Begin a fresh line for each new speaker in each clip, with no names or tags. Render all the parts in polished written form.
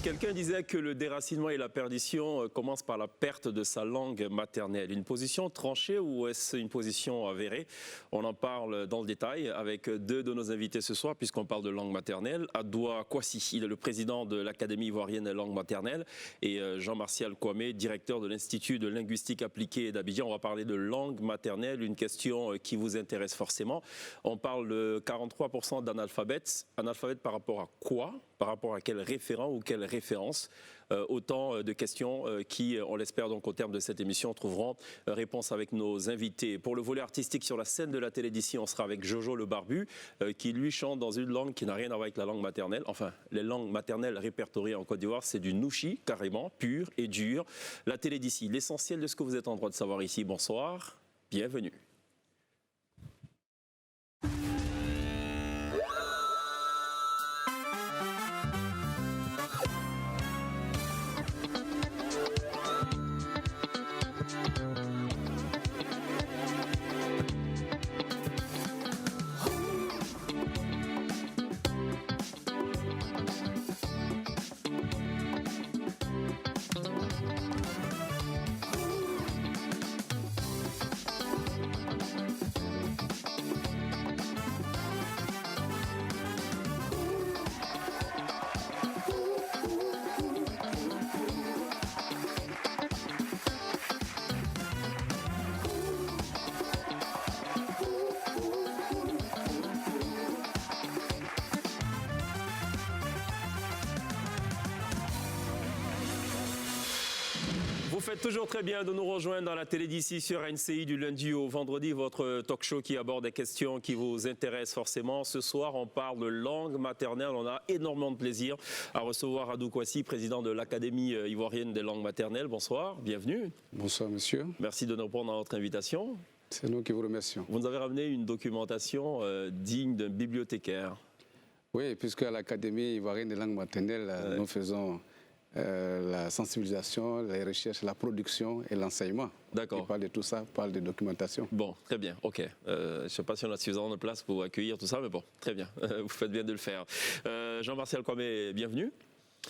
Quelqu'un disait que le déracinement et la perdition commencent par la perte de sa langue maternelle. Une position tranchée ou est-ce une position avérée? On en parle dans le détail avec deux de nos invités ce soir puisqu'on parle de langue maternelle. Adoua Kwasi, il est le président de l'Académie ivoirienne des langues maternelles, et Jean-Martial Kwame, directeur de l'Institut de linguistique appliquée d'Abidjan. On va parler de langue maternelle, une question qui vous intéresse forcément. On parle de 43% d'analphabètes. Analphabètes par rapport à quoi? Par rapport à quel référent ou quelle référence? Autant de questions qui, on l'espère donc au terme de cette émission, trouveront réponse avec nos invités. Pour le volet artistique sur la scène de la télé d'ici, on sera avec Jojo le Barbu, qui lui chante dans une langue qui n'a rien à voir avec la langue maternelle. Enfin, les langues maternelles répertoriées en Côte d'Ivoire, c'est du nouchi, carrément, pur et dur. La télé d'ici, l'essentiel de ce que vous êtes en droit de savoir ici. Bonsoir, bienvenue. Vous faites toujours très bien de nous rejoindre dans la télé d'ici sur NCI du lundi au vendredi, votre talk show qui aborde des questions qui vous intéressent forcément. Ce soir, on parle de langue maternelle. On a énormément de plaisir à recevoir Adoua Kwasi, président de l'Académie ivoirienne des langues maternelles. Bonsoir, bienvenue.
Bonsoir, monsieur.
Merci de nous répondre à notre invitation.
C'est nous qui vous remercions.
Vous nous avez ramené une documentation digne d'un bibliothécaire.
Oui, puisque à l'Académie ivoirienne des langues maternelles, nous faisons la sensibilisation, les recherches, la production et l'enseignement.
D'accord.
On parle de tout ça, on parle de documentation.
Bon, très bien, ok. Je ne sais pas si on a suffisamment de place pour accueillir tout ça, mais bon, très bien. Vous faites bien de le faire. Jean-Martial Kwame, bienvenue.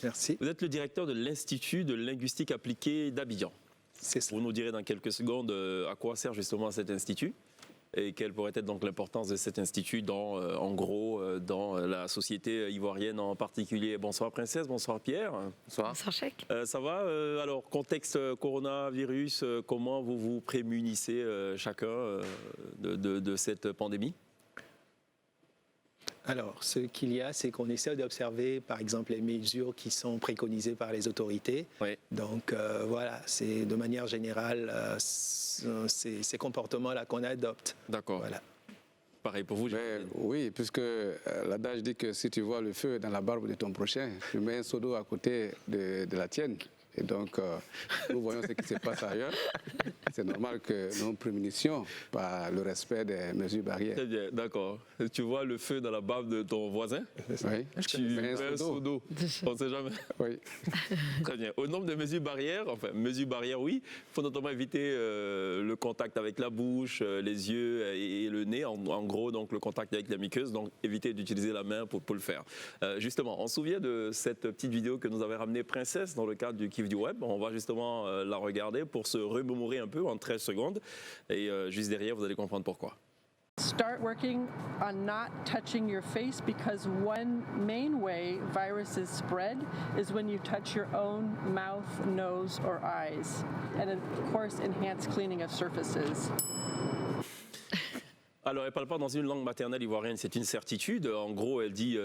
Merci.
Vous êtes le directeur de l'Institut de linguistique appliquée d'Abidjan.
C'est ça.
Vous nous direz dans quelques secondes à quoi sert justement cet institut et quelle pourrait être donc l'importance de cet institut dans, en gros, dans la société ivoirienne en particulier. Bonsoir Princesse, bonsoir Pierre.
Bonsoir. Bonsoir Cheikh.
Ça va alors, contexte coronavirus, comment vous vous prémunissez chacun de cette pandémie?
Alors, ce qu'il y a, c'est qu'on essaie d'observer, par exemple, les mesures qui sont préconisées par les autorités.
Oui.
Donc, voilà, c'est de manière générale ces comportements-là qu'on adopte.
D'accord.
Voilà.
Pareil pour vous.
Oui, puisque l'adage dit que si tu vois le feu dans la barbe de ton prochain, tu mets un seau d'eau à côté de la tienne. Et donc, nous voyons ce qui se passe ailleurs. C'est normal que nous nous prémunissions par le respect des mesures barrières.
Très bien, d'accord. Tu vois le feu dans la barbe de ton voisin?
Oui.
Tu mets un seau d'eau. On ne sait jamais.
Oui.
Très bien. Au nombre de mesures barrières, enfin, mesures barrières, oui, il faut notamment éviter le contact avec la bouche, les yeux et le nez. En gros, donc, le contact avec la muqueuse. Donc, éviter d'utiliser la main pour le faire. Justement, on se souvient de cette petite vidéo que nous avait ramenée Princesse dans le cadre du kiff du web. On va justement la regarder pour se remémorer un peu en 13 secondes. Et juste derrière, vous allez comprendre pourquoi.
Start working on not touching your face because one main way viruses spread is when you touch your own mouth, nose, or eyes. And of course, enhanced cleaning of surfaces.
Alors, elle ne parle pas dans une langue maternelle ivoirienne, c'est une certitude. En gros, elle dit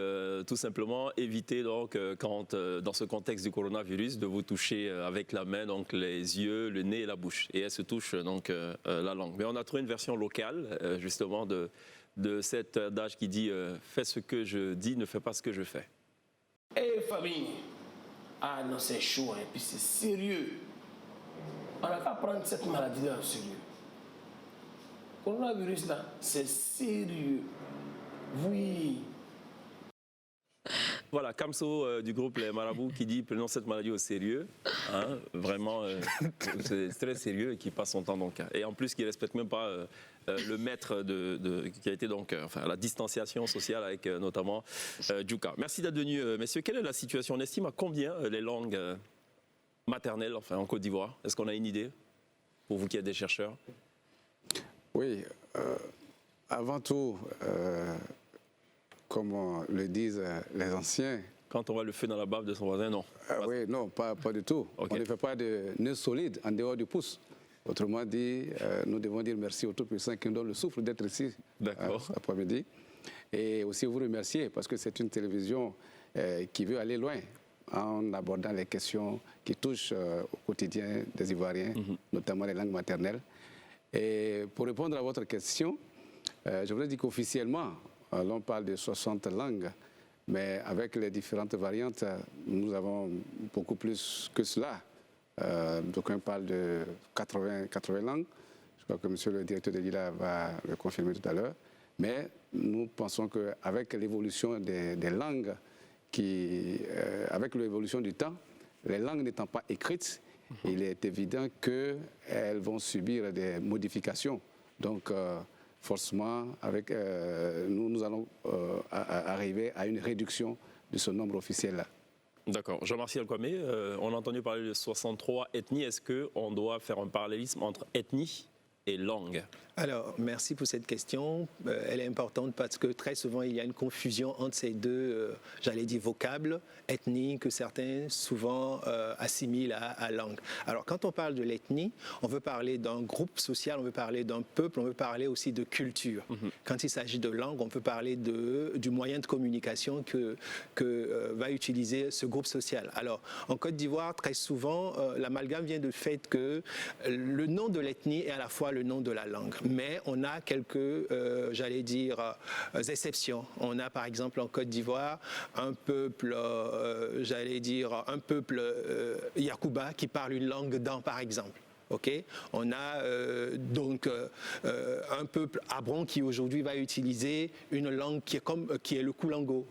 tout simplement éviter donc, quand, dans ce contexte du coronavirus, de vous toucher avec la main, donc les yeux, le nez et la bouche. Et elle se touche donc la langue. Mais on a trouvé une version locale, justement, de cet adage qui dit fais ce que je dis, ne fais pas ce que je fais.
Eh famille, ah non c'est chaud, et puis c'est sérieux. On n'a qu'à prendre cette maladie-là au sérieux. Le coronavirus là, c'est sérieux. Oui.
Voilà, Kamso du groupe Les Marabouts qui dit prenons cette maladie au sérieux. Hein, vraiment, c'est très sérieux et qui passe son temps donc. Et en plus, qui ne respecte même pas le maître qui a été donc enfin, la distanciation sociale avec notamment Djouka. Merci d'être venus, messieurs. Quelle est la situation? On estime à combien les langues maternelles enfin, en Côte d'Ivoire? Est-ce qu'on a une idée pour vous qui êtes des chercheurs?
Oui, avant tout, comme le disent les anciens,
Quand on voit le feu dans la bave de son voisin, non.
oui, non, pas du tout.
Ok.
On ne fait pas de nœud solide en dehors du pouce. Autrement dit, nous devons dire merci au Tout-Puissant qui nous donne le souffle d'être ici
D'accord.
après-midi. Et aussi vous remercier parce que c'est une télévision qui veut aller loin en abordant les questions qui touchent au quotidien des Ivoiriens, notamment les langues maternelles. Et pour répondre à votre question, je voudrais dire qu'officiellement, l'on parle de 60 langues, mais avec les différentes variantes, nous avons beaucoup plus que cela. D'aucuns parlent de 80 langues. Je crois que monsieur le directeur de l'ILA va le confirmer tout à l'heure. Mais nous pensons qu'avec l'évolution des langues, avec l'évolution du temps, les langues n'étant pas écrites, il est évident qu'elles vont subir des modifications. Donc, forcément, nous allons arriver à une réduction de ce nombre officiel-là.
D'accord. Jean-Martial Kwame, on a entendu parler de 63 ethnies. Est-ce qu'on doit faire un parallélisme entre ethnie et langue?
Alors, merci pour cette question. Elle est importante parce que très souvent, il y a une confusion entre ces deux, j'allais dire, vocables, ethnie, que certains souvent assimilent à langue. Alors, quand on parle de l'ethnie, on veut parler d'un groupe social, on veut parler d'un peuple, on veut parler aussi de culture. Quand il s'agit de langue, on peut parler du moyen de communication que va utiliser ce groupe social. Alors, en Côte d'Ivoire, très souvent, l'amalgame vient du fait que le nom de l'ethnie est à la fois le nom de la langue. Mais on a quelques, j'allais dire, exceptions. On a par exemple en Côte d'Ivoire un peuple, Yakuba qui parle une langue Dan, par exemple. Okay. On a donc un peuple Abron qui aujourd'hui va utiliser une langue qui est le Koulango.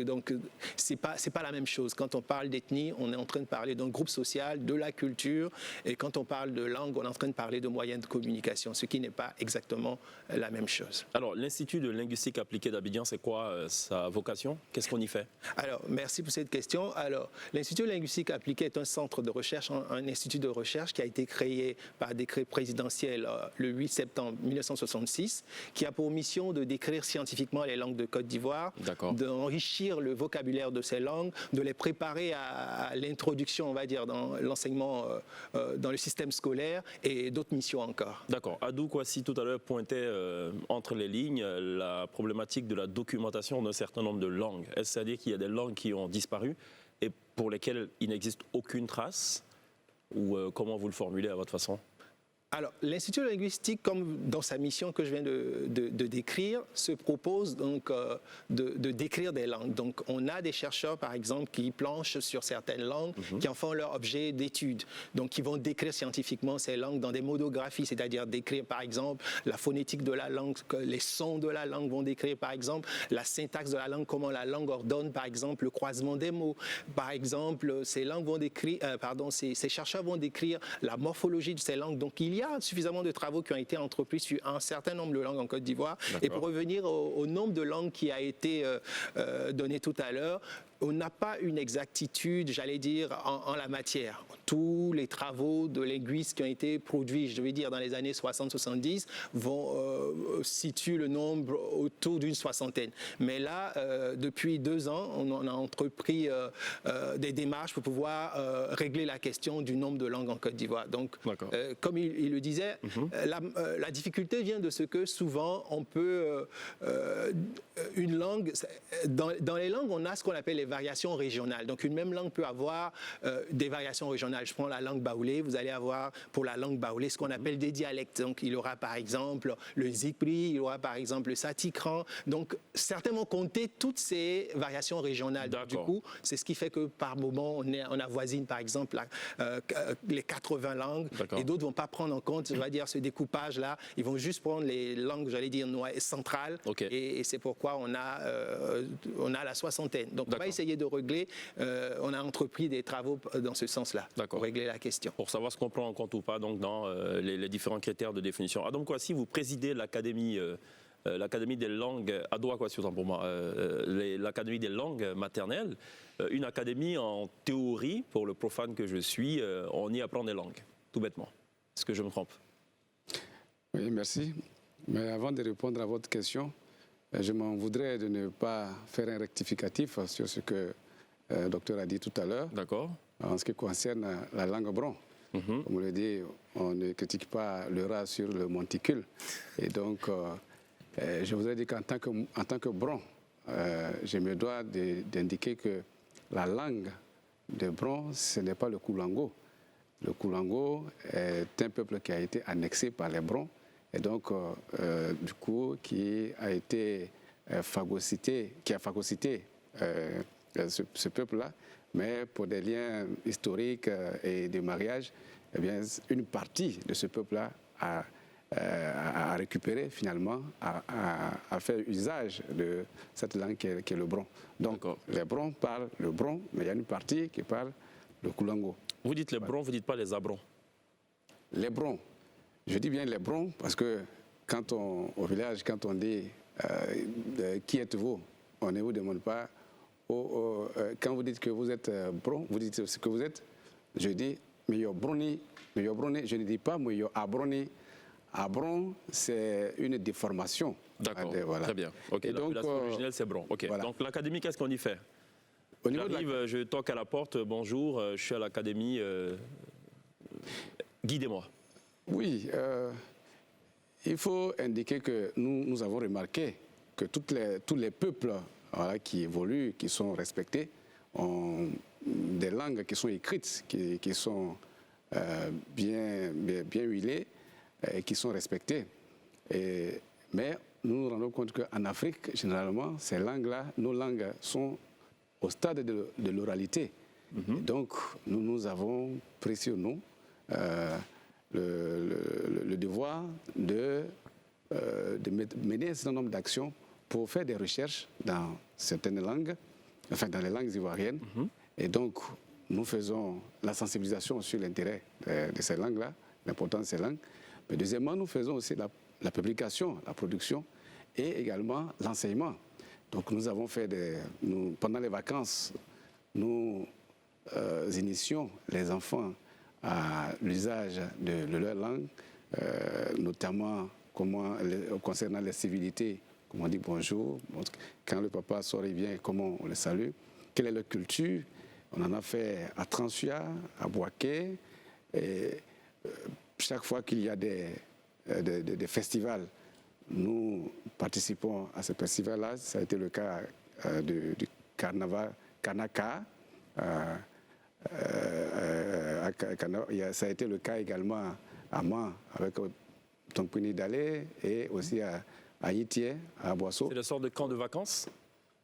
Donc c'est pas la même chose. Quand on parle d'ethnie, on est en train de parler d'un groupe social, de la culture, et quand on parle de langue, on est en train de parler de moyens de communication, ce qui n'est pas exactement la même chose. Alors,
l'Institut de linguistique appliquée d'Abidjan, c'est quoi sa vocation? Qu'est-ce qu'on y fait?
Alors, merci pour cette question. Alors, l'Institut de linguistique appliquée est un centre de recherche, un institut de recherche qui a été créé par décret présidentiel le 8 septembre 1966, qui a pour mission de décrire scientifiquement les langues de Côte d'Ivoire, d'enrichir le vocabulaire de ces langues, de les préparer à l'introduction, on va dire, dans l'enseignement, dans le système scolaire et d'autres missions encore.
D'accord. Adou Kwasi tout à l'heure pointait entre les lignes la problématique de la documentation d'un certain nombre de langues. Est-ce c'est-à-dire qu'il y a des langues qui ont disparu et pour lesquelles il n'existe aucune trace? Ou comment vous le formulez à votre façon?
Alors, l'Institut linguistique, comme dans sa mission que je viens de décrire, se propose donc de décrire des langues. Donc, on a des chercheurs, par exemple, qui planchent sur certaines langues, qui en font leur objet d'étude. Donc, qui vont décrire scientifiquement ces langues dans des modographies, c'est-à-dire décrire, par exemple, la phonétique de la langue, les sons de la langue vont décrire, par exemple, la syntaxe de la langue, comment la langue ordonne, par exemple, le croisement des mots. Par exemple, ces langues vont décrire, ces chercheurs vont décrire la morphologie de ces langues. Donc, il y a suffisamment de travaux qui ont été entrepris sur un certain nombre de langues en Côte d'Ivoire. Et pour revenir au nombre de langues qui a été donné tout à l'heure, on n'a pas une exactitude, j'allais dire, en la matière. Tous les travaux de linguistes qui ont été produits, je vais dire, dans les années 60-70, situent le nombre autour d'une soixantaine. Mais là, depuis 2 ans, on a entrepris des démarches pour pouvoir régler la question du nombre de langues en Côte d'Ivoire. Donc, comme il le disait, la difficulté vient de ce que souvent, on peut... une langue... Dans les langues, on a ce qu'on appelle les variations régionales. Donc une même langue peut avoir des variations régionales. Je prends la langue baoulé, vous allez avoir pour la langue baoulé ce qu'on appelle des dialectes. Donc il y aura par exemple le zikri, il y aura par exemple le satikran. Donc certainement compter toutes ces variations régionales. Du coup, c'est ce qui fait que par moment on avoisine par exemple les 80 langues et d'autres ne vont pas prendre en compte, je vais dire, ce découpage-là. Ils vont juste prendre les langues, j'allais dire, centrales et c'est pourquoi on a la soixantaine. Donc on va essayer de régler, on a entrepris des travaux dans ce sens-là pour régler la question.
Pour savoir ce qu'on prend en compte ou pas donc, dans les différents critères de définition. Adam Kouassi, vous présidez l'Académie des langues, Adoua Kouassi autant pour moi, l'Académie des langues maternelles, une académie en théorie, pour le profane que je suis, on y apprend des langues, tout bêtement. Est-ce que je me trompe?
Oui, merci. Mais avant de répondre à votre question, je m'en voudrais de ne pas faire un rectificatif sur ce que le docteur a dit tout à l'heure.
D'accord.
En ce qui concerne la langue bron. Comme on le dit, on ne critique pas le rat sur le monticule. Et donc, je voudrais dire qu'en tant que bron, je me dois d'indiquer que la langue de bron, ce n'est pas le Koulango. Le Koulango est un peuple qui a été annexé par les brons et donc, du coup, qui a phagocyté ce peuple-là, mais pour des liens historiques et de mariage, eh bien, une partie de ce peuple-là a récupéré finalement, a fait usage de cette langue qui est le bron. Donc, les brons parlent le bron, mais il y a une partie qui parle le Koulango.
Vous dites les brons, vous ne dites pas les abrons.
Les brons. Je dis bien les brons parce que au village, quand on dit qui êtes-vous, on ne vous demande pas. Quand vous dites que vous êtes bron, vous dites ce que vous êtes. Je dis meilleur broni, je ne dis pas meilleur abroni. Abron, c'est une déformation.
D'accord, voilà. Très bien. Okay, l'appellation originelle, c'est bron. Okay. Voilà. Donc l'académie, qu'est-ce qu'on y fait? J'arrive, je toque à la porte, bonjour, je suis à l'académie, guidez-moi. Oui,
il faut indiquer que nous avons remarqué que tous les peuples qui évoluent, qui sont respectés, ont des langues qui sont écrites, qui sont bien huilées, et qui sont respectées. Mais nous nous rendons compte qu'en Afrique, généralement, ces langues-là, nos langues sont au stade de l'oralité. Donc, nous avons pris sur nous le devoir de mener un certain nombre d'actions pour faire des recherches dans certaines langues, enfin dans les langues ivoiriennes. Et donc, nous faisons la sensibilisation sur l'intérêt de ces langues-là, l'importance de ces langues. Mais deuxièmement, nous faisons aussi la publication, la production et également l'enseignement. Donc nous avons fait pendant les vacances, nous initions les enfants à l'usage de leur langue, notamment concernant les civilités, comment on dit bonjour, quand le papa sort et vient, comment on le salue, quelle est leur culture. On en a fait à Transuya, à Boaké, et chaque fois qu'il y a des festivals, nous participons à ce festival-là. Ça a été le cas du carnaval Kanaka. Ça a été le cas également à Man avec Tonkpini Dalé et aussi à Yitié, à Boisseau.
C'est une sorte de camp de vacances?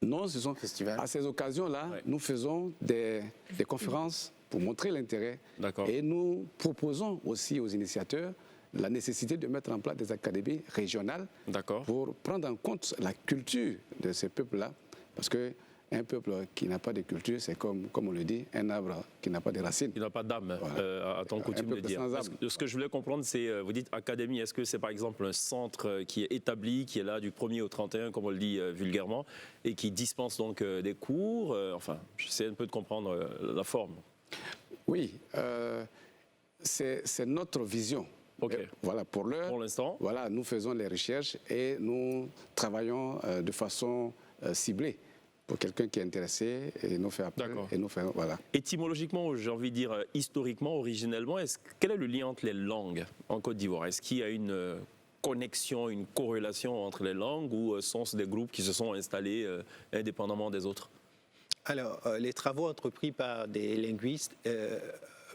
Non, ce sont festivals. À ces occasions-là, nous faisons des conférences pour montrer l'intérêt. Et nous proposons aussi aux initiateurs la nécessité de mettre en place des académies régionales pour prendre en compte la culture de ces peuples-là. Parce qu'un peuple qui n'a pas de culture, c'est comme on le dit, un arbre qui n'a pas de racines.
Il n'a pas d'âme, à ton coutume de dire. Ce que je voulais comprendre, c'est, vous dites académie, est-ce que c'est par exemple un centre qui est établi, qui est là du 1er au 31, comme on le dit vulgairement, et qui dispense donc des cours? Enfin, j'essaie un peu de comprendre la forme.
Oui, c'est notre vision. Voilà, pour
l'instant.
Voilà, nous faisons les recherches et nous travaillons de façon ciblée pour quelqu'un qui est intéressé et nous fait appel. Et nous faisons, voilà.
Étymologiquement, j'ai envie de dire historiquement, originellement, quel est le lien entre les langues en Côte d'Ivoire? Est-ce qu'il y a une connexion, une corrélation entre les langues ou sont-ce des groupes qui se sont installés indépendamment des autres?
Alors, les travaux entrepris par des linguistes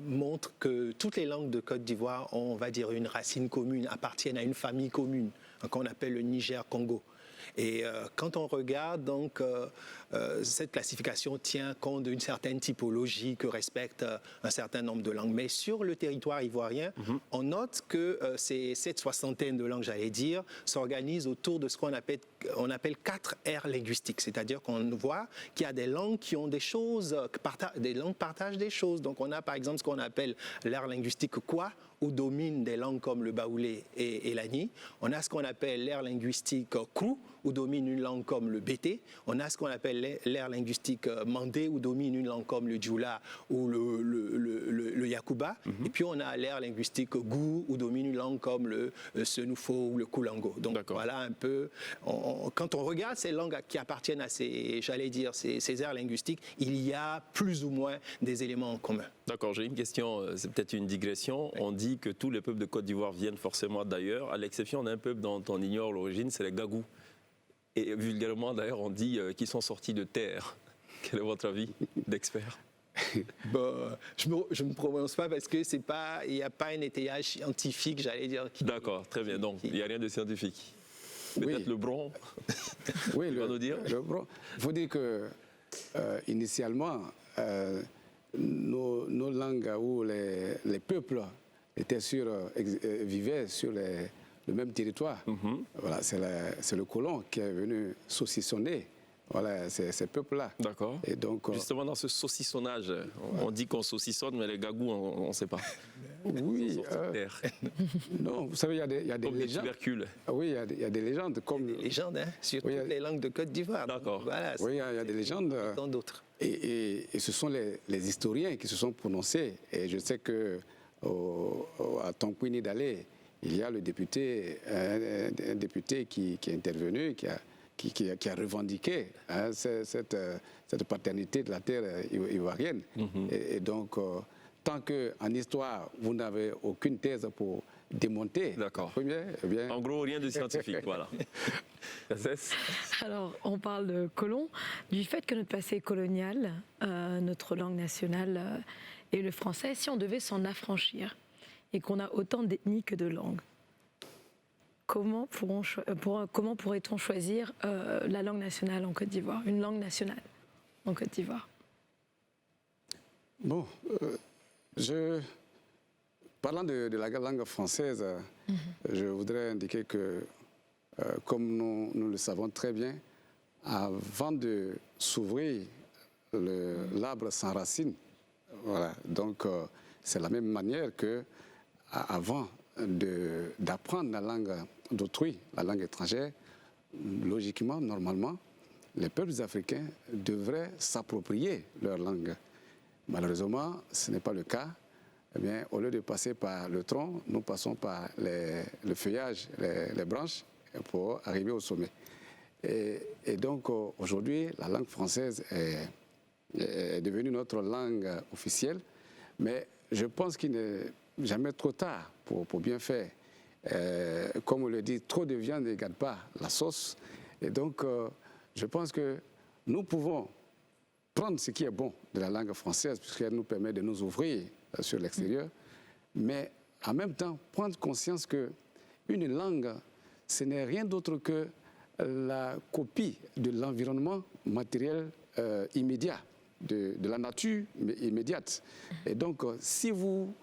montrent que toutes les langues de Côte d'Ivoire ont, on va dire, une racine commune, appartiennent à une famille commune, qu'on appelle le Niger-Congo. Et quand on regarde, donc, cette classification tient compte d'une certaine typologie que respecte un certain nombre de langues. Mais sur le territoire ivoirien, on note que cette soixantaine de langues, j'allais dire, s'organisent autour de ce qu'on appelle 4 aires linguistiques. C'est-à-dire qu'on voit qu'il y a des langues qui ont des choses, des langues partagent des choses. Donc on a par exemple ce qu'on appelle l'aire linguistique Kwa, où dominent des langues comme le baoulé et l'ani. On a ce qu'on appelle l'aire linguistique Krou, où domine une langue comme le bété. On a ce qu'on appelle l'aire linguistique Mandé, où domine une langue comme le djoula ou le yakuba. Et puis on a l'aire linguistique Gou, où domine une langue comme le senoufo ou le koulango. Donc voilà un peu, quand on regarde ces langues qui appartiennent à ces aires linguistiques, il y a plus ou moins des éléments en commun.
D'accord, j'ai une question, c'est peut-être une digression. On dit que tous les peuples de Côte d'Ivoire viennent forcément d'ailleurs, à l'exception d'un peuple dont on ignore l'origine, c'est les Gagous. Et vulgairement d'ailleurs, on dit qu'ils sont sortis de terre. Quel est votre avis d'expert?
Bon, je ne me prononce pas parce que il n'y a pas un étayage scientifique, j'allais dire.
D'accord, très bien. Donc, il n'y a rien de scientifique. Peut-être le bron.
Oui,
va nous dire.
Le bron. Il faut dire que, initialement, nos langues où les peuples étaient vivaient sur le même territoire. Voilà, c'est le colon qui est venu saucissonner ces peuples-là.
D'accord. Et donc, justement, dans ce saucissonnage, on dit qu'on saucissonne, mais les Gagous, on ne sait pas.
Oui. Non, vous savez, il y a des
comme
légendes.
Des tubercules.
Oui, il y a des légendes. Comme
des légendes, hein, sur toutes les langues de Côte d'Ivoire.
D'accord.
Voilà,
oui, il y a des légendes.
Tant d'autres.
Et ce sont les historiens qui se sont prononcés. Et je sais qu'à Tonkwini Dalé, il y a le député, un député qui est intervenu, qui a revendiqué cette paternité de la terre ivoirienne. Et donc, tant qu'en histoire, vous n'avez aucune thèse pour démonter la première, eh bien...
En gros, rien de scientifique, voilà.
Alors, on parle de colons, du fait que notre passé est colonial, notre langue nationale est le français. Si on devait s'en affranchir et qu'on a autant d'ethnies que de langues, comment pourrait-on choisir la langue nationale en Côte d'Ivoire, une langue nationale en Côte d'Ivoire?
Bon, parlant de la langue française, je voudrais indiquer que, comme nous le savons très bien, avant de s'ouvrir l'arbre sans racine, voilà, donc c'est la même manière que avant d'apprendre la langue d'autrui, la langue étrangère, logiquement, normalement, les peuples africains devraient s'approprier leur langue. Malheureusement, ce n'est pas le cas. Eh bien, au lieu de passer par le tronc, nous passons par le feuillage, les branches, pour arriver au sommet. Et donc, aujourd'hui, la langue française est devenue notre langue officielle, mais je pense qu'il n'est jamais trop tard pour bien faire. Comme on le dit, trop de viande ne gâte pas la sauce. Et donc, je pense que nous pouvons prendre ce qui est bon de la langue française, puisqu'elle nous permet de nous ouvrir sur l'extérieur, mais en même temps, prendre conscience qu'une langue, ce n'est rien d'autre que la copie de l'environnement matériel immédiat, de la nature immédiate. Et donc, si vous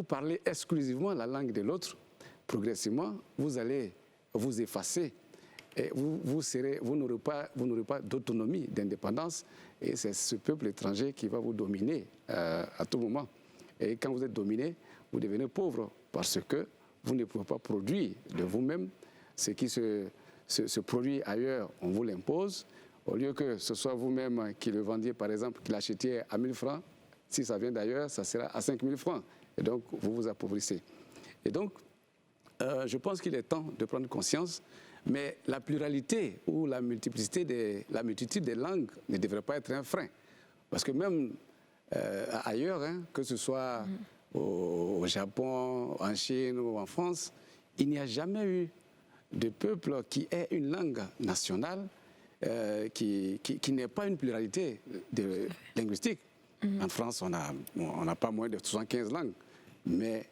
parlez exclusivement la langue de l'autre, progressivement, vous allez vous effacer et vous n'aurez pas d'autonomie, d'indépendance, et c'est ce peuple étranger qui va vous dominer à tout moment. Et quand vous êtes dominé, vous devenez pauvre parce que vous ne pouvez pas produire de vous-même ce qui se produit ailleurs, on vous l'impose. Au lieu que ce soit vous-même qui le vendiez, par exemple, qui l'achetiez à 1000 francs, si ça vient d'ailleurs, ça sera à 5000 francs. Et donc, vous vous appauvrissez. Et donc, je pense qu'il est temps de prendre conscience, mais la pluralité ou la multitude des langues ne devrait pas être un frein. Parce que même ailleurs, que ce soit au Japon, en Chine ou en France, il n'y a jamais eu de peuple qui ait une langue nationale qui n'est pas une pluralité linguistique. En France, on n'a pas moins de 75 langues. Mais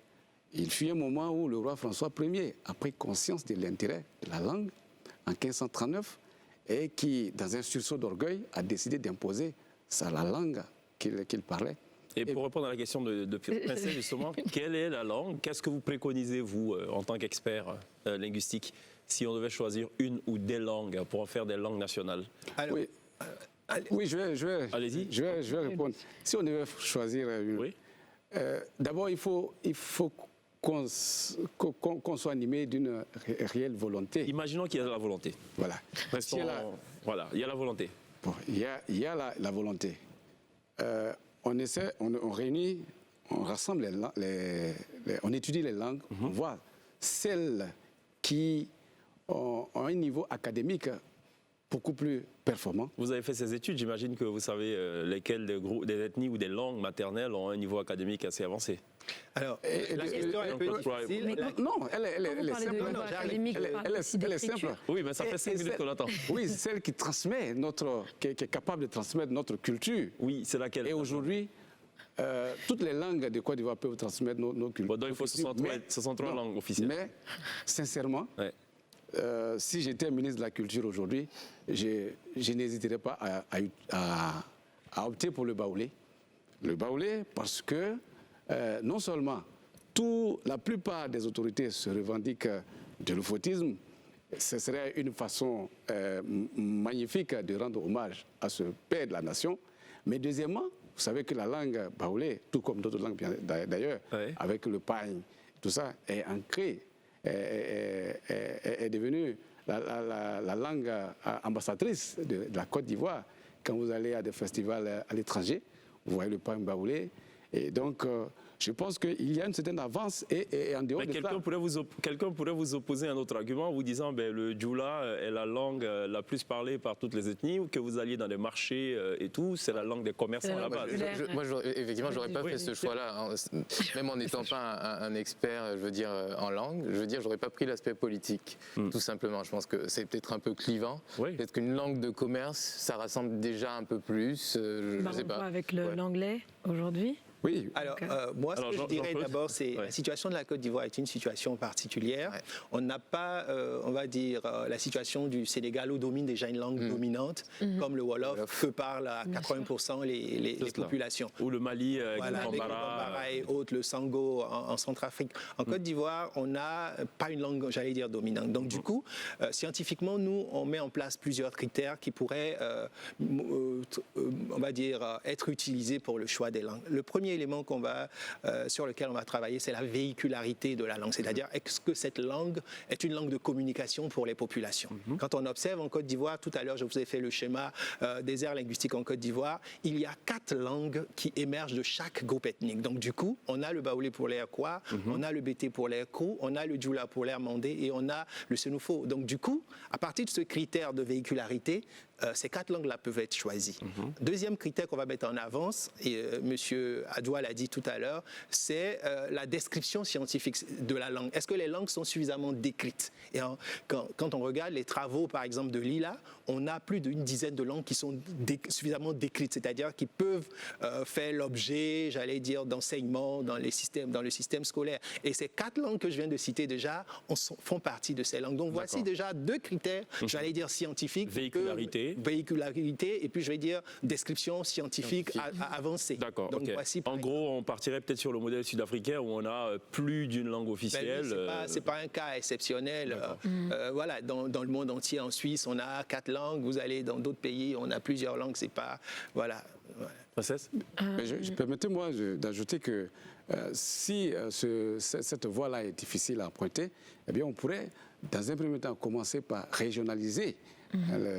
il fut un moment où le roi François Ier a pris conscience de l'intérêt de la langue en 1539 et qui, dans un sursaut d'orgueil, a décidé d'imposer la langue qu'il parlait.
Et pour répondre à la question de Princesse, justement, quelle est la langue? Qu'est-ce que vous préconisez, vous, en tant qu'expert linguistique, si on devait choisir une ou des langues pour en faire des langues nationales?
Alors,
Oui, je vais répondre. Si on devait choisir une,
Oui.
D'abord, il faut qu'on soit animé d'une réelle volonté.
Imaginons qu'il y a la volonté.
Voilà.
Restons- Voilà, il y a la volonté.
Bon, il y a la volonté. On réunit, on rassemble on étudie les langues, on voit celles qui ont un niveau académique beaucoup plus performant.
Vous avez fait ces études, j'imagine que vous savez lesquelles des ethnies ou des langues maternelles ont un niveau académique assez avancé.
alors, la question est un peu difficile.
Mais
Non, elle
Quand vous
est
parlez de
simple.
niveau académique, vous parlez aussi
Elle est
d'écriture.
simple.
Oui, mais ça fait 5 minutes qu'on l'attend.
Oui, celle qui transmet qui est capable de transmettre notre culture.
Oui, c'est laquelle?
Et aujourd'hui, toutes les langues de Côte d'Ivoire peuvent transmettre nos cultures.
Bon, donc il faut 63
non,
langues officielles.
Mais, sincèrement,
Ouais.
si j'étais ministre de la Culture aujourd'hui, je n'hésiterais pas à opter pour le baoulé. Le baoulé parce que non seulement la plupart des autorités se revendiquent de l'oufoutisme, ce serait une façon magnifique de rendre hommage à ce père de la nation, mais deuxièmement, vous savez que la langue baoulé, tout comme d'autres langues d'ailleurs,
Ouais.
avec le pagne, tout ça, est ancré, est devenue la langue ambassadrice de la Côte d'Ivoire. Quand vous allez à des festivals à l'étranger, vous voyez le pagne baoulé. Et donc, je pense qu'il y a une certaine avance et en dehors
Mais
de ça...
quelqu'un pourrait vous opposer un autre argument en vous disant que le djoula est la langue la plus parlée par toutes les ethnies, ou que vous alliez dans des marchés et tout, c'est la langue des commerçants à la base.
Moi, effectivement, j'aurais pas
Oui,
fait ce choix-là. hein. Même en n'étant pas un expert, je veux dire, en langue, je veux dire, j'aurais pas pris l'aspect politique, tout simplement. Je pense que c'est peut-être un peu clivant.
Oui.
Peut-être qu'une langue de commerce, ça rassemble déjà un peu plus. Je
Bah,
sais
on
pas.
voit avec
Ouais.
l'anglais aujourd'hui.
Oui,
Alors, moi, ce que je dirais
Jean-Claude.
d'abord, c'est
Ouais.
la situation de la Côte d'Ivoire est une situation particulière.
Ouais.
On n'a pas, on va dire, la situation du Sénégal où domine déjà une langue dominante, comme le Wolof, que parlent à 80% les
C'est cela.
populations.
Ou le Mali, avec
Voilà,
le
avec le
Bambara.
Bambara et autres, le Sango en Centrafrique. En Côte d'Ivoire, on n'a pas une langue, j'allais dire, dominante. Donc, du coup, scientifiquement, nous, on met en place plusieurs critères qui pourraient, on va dire, être utilisés pour le choix des langues. Le premier élément sur lequel on va travailler, c'est la véhicularité de la langue. C'est-à-dire, est-ce que cette langue est une langue de communication pour les populations? Quand on observe en Côte d'Ivoire, tout à l'heure, je vous ai fait le schéma des aires linguistiques en Côte d'Ivoire, il y a 4 langues qui émergent de chaque groupe ethnique. Donc, du coup, on a le baoulé pour l'air Kwa, on a le bété pour l'air Krou, on a le djoula pour l'air Mandé et on a le Sénoufo. Donc, du coup, à partir de ce critère de véhicularité, ces 4 langues-là peuvent être choisies. Deuxième critère qu'on va mettre en avance, et M. Adoua l'a dit tout à l'heure, c'est la description scientifique de la langue. Est-ce que les langues sont suffisamment décrites? Et quand on regarde les travaux, par exemple, de Lila, on a plus d'une dizaine de langues qui sont suffisamment décrites, c'est-à-dire qui peuvent faire l'objet, j'allais dire, d'enseignement dans le système scolaire. Et ces 4 langues que je viens de citer déjà font partie de ces langues. Donc voici déjà 2 critères, j'allais dire, scientifiques. Véhicularité, et puis je vais dire description scientifique avancée.
D'accord.
Donc
ok.
voici.
En gros, on partirait peut-être sur le modèle sud-africain où on a plus d'une langue officielle.
C'est pas un cas exceptionnel. Voilà, dans le monde entier, en Suisse, on a 4 langues. Vous allez dans d'autres pays, on a plusieurs langues. C'est pas, voilà.
Princesse?
Mais permettez-moi d'ajouter que si cette voie-là est difficile à emprunter, eh bien, on pourrait, dans un premier temps, commencer par régionaliser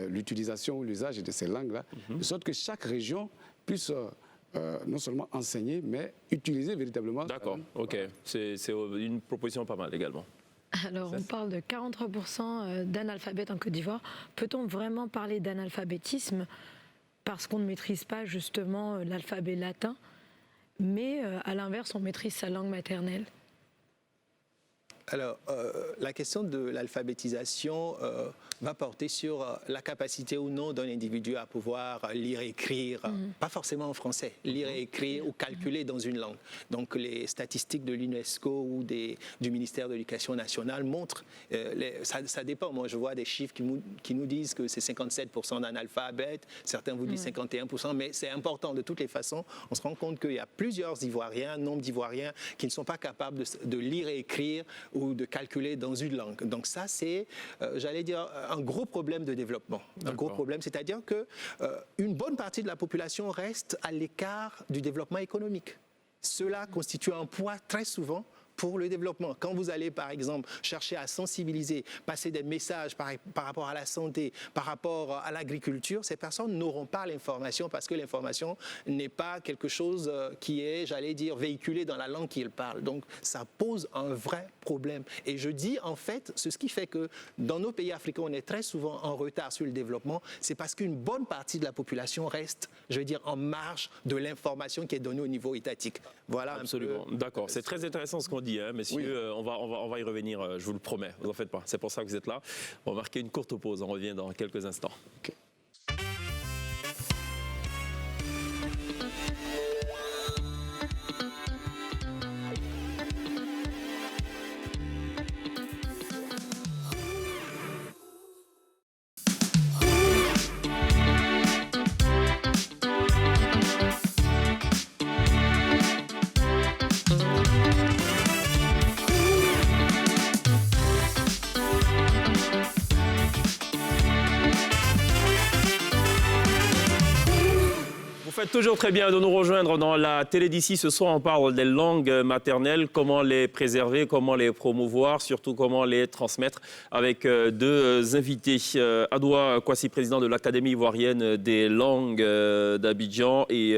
l'utilisation ou l'usage de ces langues-là, de sorte que chaque région puisse non seulement enseigner, mais utiliser véritablement.
D'accord, ok. C'est une proposition pas mal également.
Alors, on parle de 43% d'analphabètes en Côte d'Ivoire. Peut-on vraiment parler d'analphabétisme parce qu'on ne maîtrise pas justement l'alphabet latin, mais à l'inverse, on maîtrise sa langue maternelle?
Alors, la question de l'alphabétisation va porter sur la capacité ou non d'un individu à pouvoir lire et écrire, pas forcément en français, lire et écrire ou calculer dans une langue. Donc, les statistiques de l'UNESCO ou du ministère de l'Éducation nationale montrent, ça dépend. Moi, je vois des chiffres qui nous disent que c'est 57% d'analphabètes, certains vous disent 51%, mais c'est important de toutes les façons. On se rend compte qu'il y a plusieurs Ivoiriens, un nombre d'Ivoiriens qui ne sont pas capables de lire et écrire ou de calculer dans une langue. Donc ça, c'est, j'allais dire, un gros problème de développement. Un gros problème, c'est-à-dire qu'une bonne partie de la population reste à l'écart du développement économique. Cela constitue un poids très souvent pour le développement. Quand vous allez, par exemple, chercher à sensibiliser, passer des messages par rapport à la santé, par rapport à l'agriculture, ces personnes n'auront pas l'information parce que l'information n'est pas quelque chose qui est, j'allais dire, véhiculé dans la langue qu'ils parlent. Donc, ça pose un vrai problème. Et je dis, en fait, ce qui fait que dans nos pays africains, on est très souvent en retard sur le développement, c'est parce qu'une bonne partie de la population reste, je veux dire, en marge de l'information qui est donnée au niveau étatique. Voilà.
Absolument. D'accord. C'est très intéressant ce qu'on dit, hein, messieurs. Oui. On va y revenir, je vous le promets. Vous en faites pas. C'est pour ça que vous êtes là. On va marquer une courte pause. On revient dans quelques instants. Okay. Faites toujours très bien de nous rejoindre dans la télé d'ici. Ce soir, on parle des langues maternelles, comment les préserver, comment les promouvoir, surtout comment les transmettre avec deux invités. Adoua Kwasi, président de l'Académie ivoirienne des langues d'Abidjan, et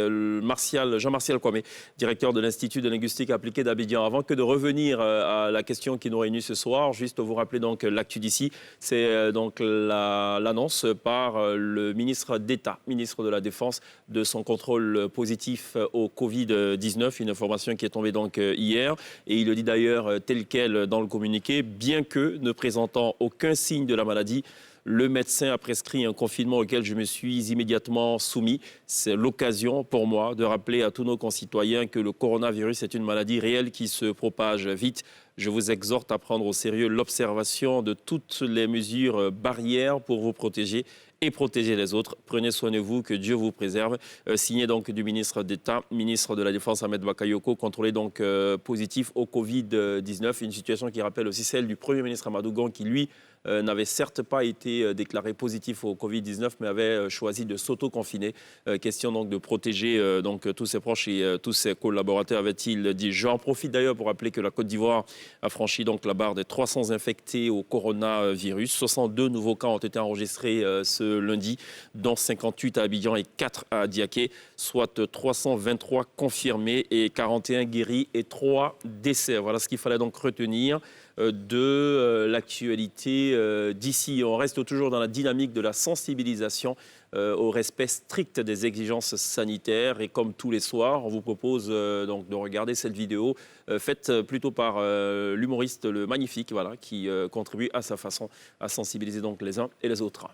Jean-Martial Kwame, directeur de l'Institut de linguistique appliquée d'Abidjan. Avant que de revenir à la question qui nous réunit ce soir, juste vous rappeler donc l'actu d'ici, c'est donc l'annonce par le ministre d'État, ministre de la Défense, de son contrôle positif au Covid-19, une information qui est tombée donc hier. Et il le dit d'ailleurs tel quel dans le communiqué, bien que ne présentant aucun signe de la maladie, le médecin a prescrit un confinement auquel je me suis immédiatement soumis. C'est l'occasion pour moi de rappeler à tous nos concitoyens que le coronavirus est une maladie réelle qui se propage vite. Je vous exhorte à prendre au sérieux l'observation de toutes les mesures barrières pour vous protéger et protéger les autres. Prenez soin de vous, que Dieu vous préserve. Signé donc du ministre d'État, ministre de la Défense Ahmed Bakayoko, contrôlé donc positif au Covid-19. Une situation qui rappelle aussi celle du Premier ministre Amadou Gon, qui lui n'avait certes pas été déclaré positif au Covid-19, mais avait choisi de s'auto-confiner. Question donc de protéger donc tous ses proches et tous ses collaborateurs, avait-il dit. J'en profite d'ailleurs pour rappeler que la Côte d'Ivoire a franchi donc la barre des 300 infectés au coronavirus. 62 nouveaux cas ont été enregistrés ce lundi, dont 58 à Abidjan et 4 à Diaké, soit 323 confirmés et 41 guéris et 3 décès. Voilà ce qu'il fallait donc retenir de l'actualité d'ici. On reste toujours dans la dynamique de la sensibilisation au respect strict des exigences sanitaires. Et comme tous les soirs, on vous propose donc de regarder cette vidéo faite plutôt par l'humoriste Le Magnifique, voilà, qui contribue à sa façon à sensibiliser donc les uns et les autres.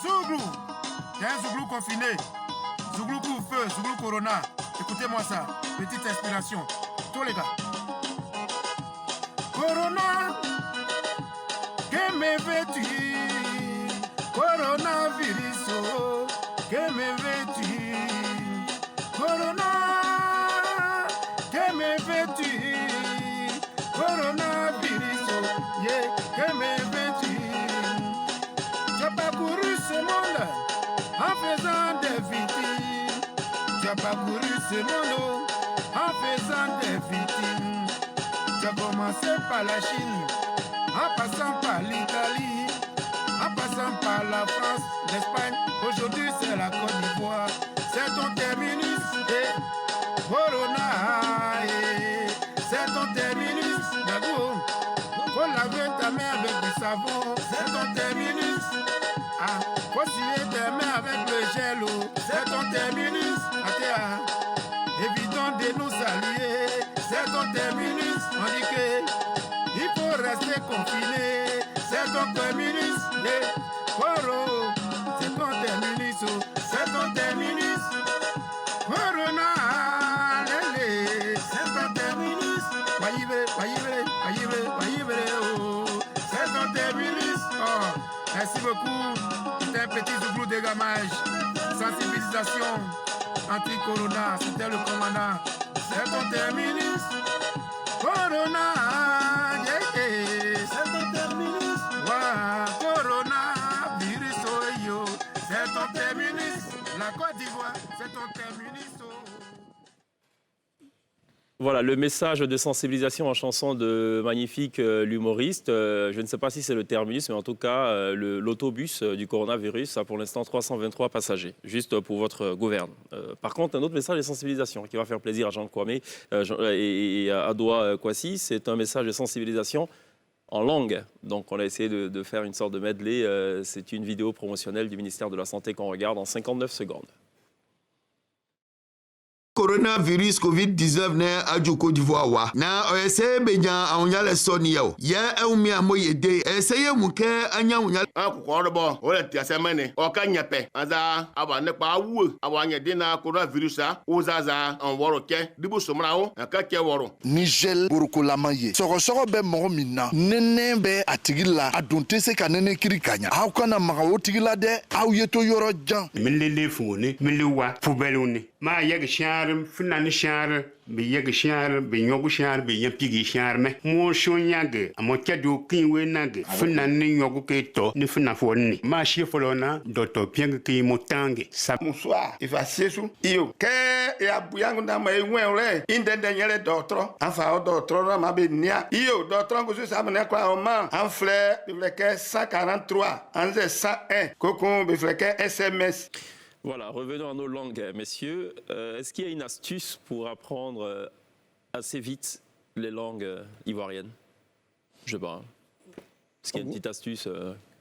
Zouglou, il y a un Zouglou confiné. Zouglou couvre-feu, Zouglou Corona. Écoutez-moi ça, petite inspiration. Tous les gars. Corona, que me veux-tu? Coronavirus, oh, que me veux-tu? Corona, que me veux-tu? Coronavirus, oh, yeah, que me veux-tu? Tu as parcouru ce monde en faisant des victimes. Tu as parcouru ce monde en faisant des victimes. Tu as commencé par la Chine, en passant par l'Italie, en passant par la France, l'Espagne. Aujourd'hui, c'est la Côte d'Ivoire. C'est ton terminus, Corona. C'est ton terminus, Nagou. Faut laver ta main avec du savon. C'est ton terminus. Ah, faut suer tes mains avec le gel. C'est ton terminus. Évitons de nous saluer. C'est ton terminus. On dit que il rester confiné. C'est ton terminus, Coro. C'est ton terminus, c'est ton terminus. Corona, c'est ton terminus. C'est ton terminus. Oh, merci beaucoup. C'était un petit zouglou de gamage. Sensibilisation anti-corona. C'était le commandant. C'est ton terminus. Corona, c'est ton terminus. Wow, corona, virus, oh yo. C'est ton terminus. La Côte d'Ivoire, c'est ton terminus. Oh.
Voilà, le message de sensibilisation en chanson de Magnifique, l'humoriste. Je ne sais pas si c'est le terminus, mais en tout cas, l'autobus du coronavirus a pour l'instant 323 passagers, juste pour votre gouverne. Par contre, un autre message de sensibilisation qui va faire plaisir à Jean Kwame et à Adoua Kwasi, c'est un message de sensibilisation en langue. Donc, on a essayé de faire une sorte de medley. C'est une vidéo promotionnelle du ministère de la Santé qu'on regarde en 59 secondes.
Coronavirus COVID-19 ne aju Côte d'Ivoire wa na oyese bejan awunya le soni yo ye ewumi amoyede eseye muke anya awunya
akukoro bo o le ti asemene o ka nyepe aza aba ne pa wu awanya de na coronavirus a uzaza an woro ke dibu somrawo ka ke woro
Nigel borokolamaye sɔgɔsɔgɔ bɛ mɔgɔ min na nɛnɛ bɛ a tigi la a dun tɛ se ka nɛnɛ kiri ka ɲa aw kana maga o tigi la dɛ aw ye to yɔrɔ jan
milele fungone milewa pubelone ma yeg shar finani shar be yeg shar be nyogu shar be yampigi shar me mo shonyage amo kedo kinwe nage finani nyogu ke to ni fina fonni ma shi folona doto pieng ki motange sa
bonsoir ifa sesu iyo ke ya buyangu na ma enwele indende nyele dotro afa o dotro na ma be nia iyo dotro go su sa me kwa o ma en fleur be ke 143 en 101 koko be fleke SMS.
Voilà, revenons à nos langues, messieurs. Est-ce qu'il y a une astuce pour apprendre assez vite les langues ivoiriennes? Je sais pas. Est-ce qu'il y a une petite astuce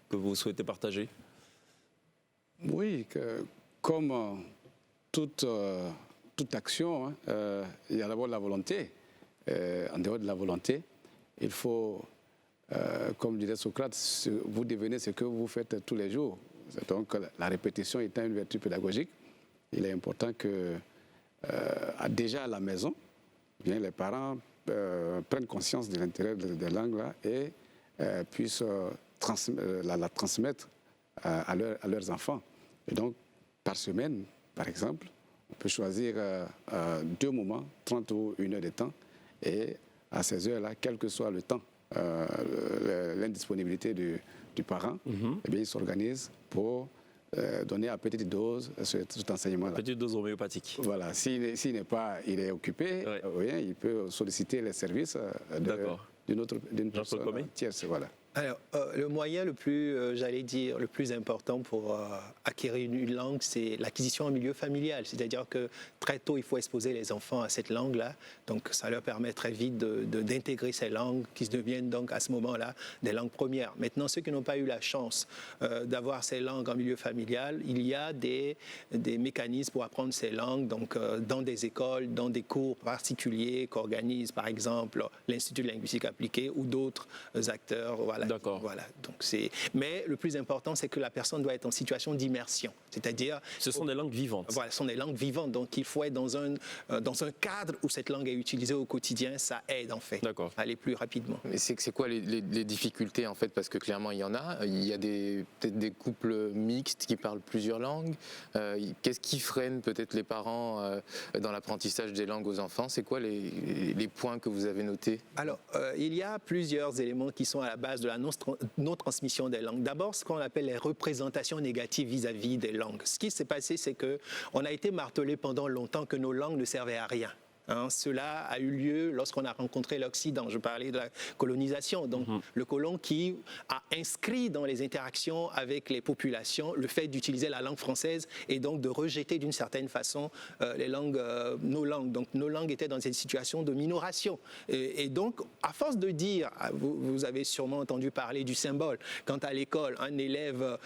que vous souhaitez partager?
Oui, comme toute action, il y a d'abord la volonté. En dehors de la volonté, il faut, comme disait Socrate, vous devenez ce que vous faites tous les jours. Donc la répétition étant une vertu pédagogique, il est important que déjà à la maison, bien, les parents prennent conscience de l'intérêt des langues-là et puissent la transmettre à leurs enfants. Et donc, par semaine, par exemple, on peut choisir 2 moments, 30 ou 1 heure de temps, et à ces heures-là, quel que soit le temps, l'indisponibilité du parent, eh bien, il s'organise pour donner à petite dose cet enseignement-là.
Petite dose homéopathique.
Voilà, s'il n'est pas, il est occupé, ouais. Il peut solliciter les services d'une personne tierce. Voilà.
Alors, le moyen le plus, j'allais dire, le plus important pour acquérir une langue, c'est l'acquisition en milieu familial. C'est-à-dire que très tôt, il faut exposer les enfants à cette langue-là. Donc, ça leur permet très vite d'intégrer ces langues qui deviennent donc à ce moment-là des langues premières. Maintenant, ceux qui n'ont pas eu la chance d'avoir ces langues en milieu familial, il y a des mécanismes pour apprendre ces langues, donc dans des écoles, dans des cours particuliers qu'organise, par exemple, l'Institut de linguistique appliquée ou d'autres acteurs. Voilà.
D'accord.
Voilà. Donc mais le plus important, c'est que la personne doit être en situation d'immersion. C'est-à-dire...
Ce sont des langues vivantes.
Voilà, ce sont des langues vivantes. Donc, il faut être dans un cadre où cette langue est utilisée au quotidien. Ça aide, en fait, à aller plus rapidement.
Mais c'est quoi les difficultés, en fait? Parce que clairement, il y en a. Il y a peut-être des couples mixtes qui parlent plusieurs langues. Qu'est-ce qui freine peut-être les parents dans l'apprentissage des langues aux enfants? C'est quoi les points que vous avez notés?
Alors, il y a plusieurs éléments qui sont à la base de la non-transmission des langues. D'abord, ce qu'on appelle les représentations négatives vis-à-vis des langues. Ce qui s'est passé, c'est qu'on a été martelé pendant longtemps que nos langues ne servaient à rien. Cela a eu lieu lorsqu'on a rencontré l'Occident. Je parlais de la colonisation. Donc, le colon qui a inscrit dans les interactions avec les populations le fait d'utiliser la langue française et donc de rejeter d'une certaine façon nos langues. Donc, nos langues étaient dans une situation de minoration. Et donc, à force de dire, vous avez sûrement entendu parler du symbole, quand à l'école, un élève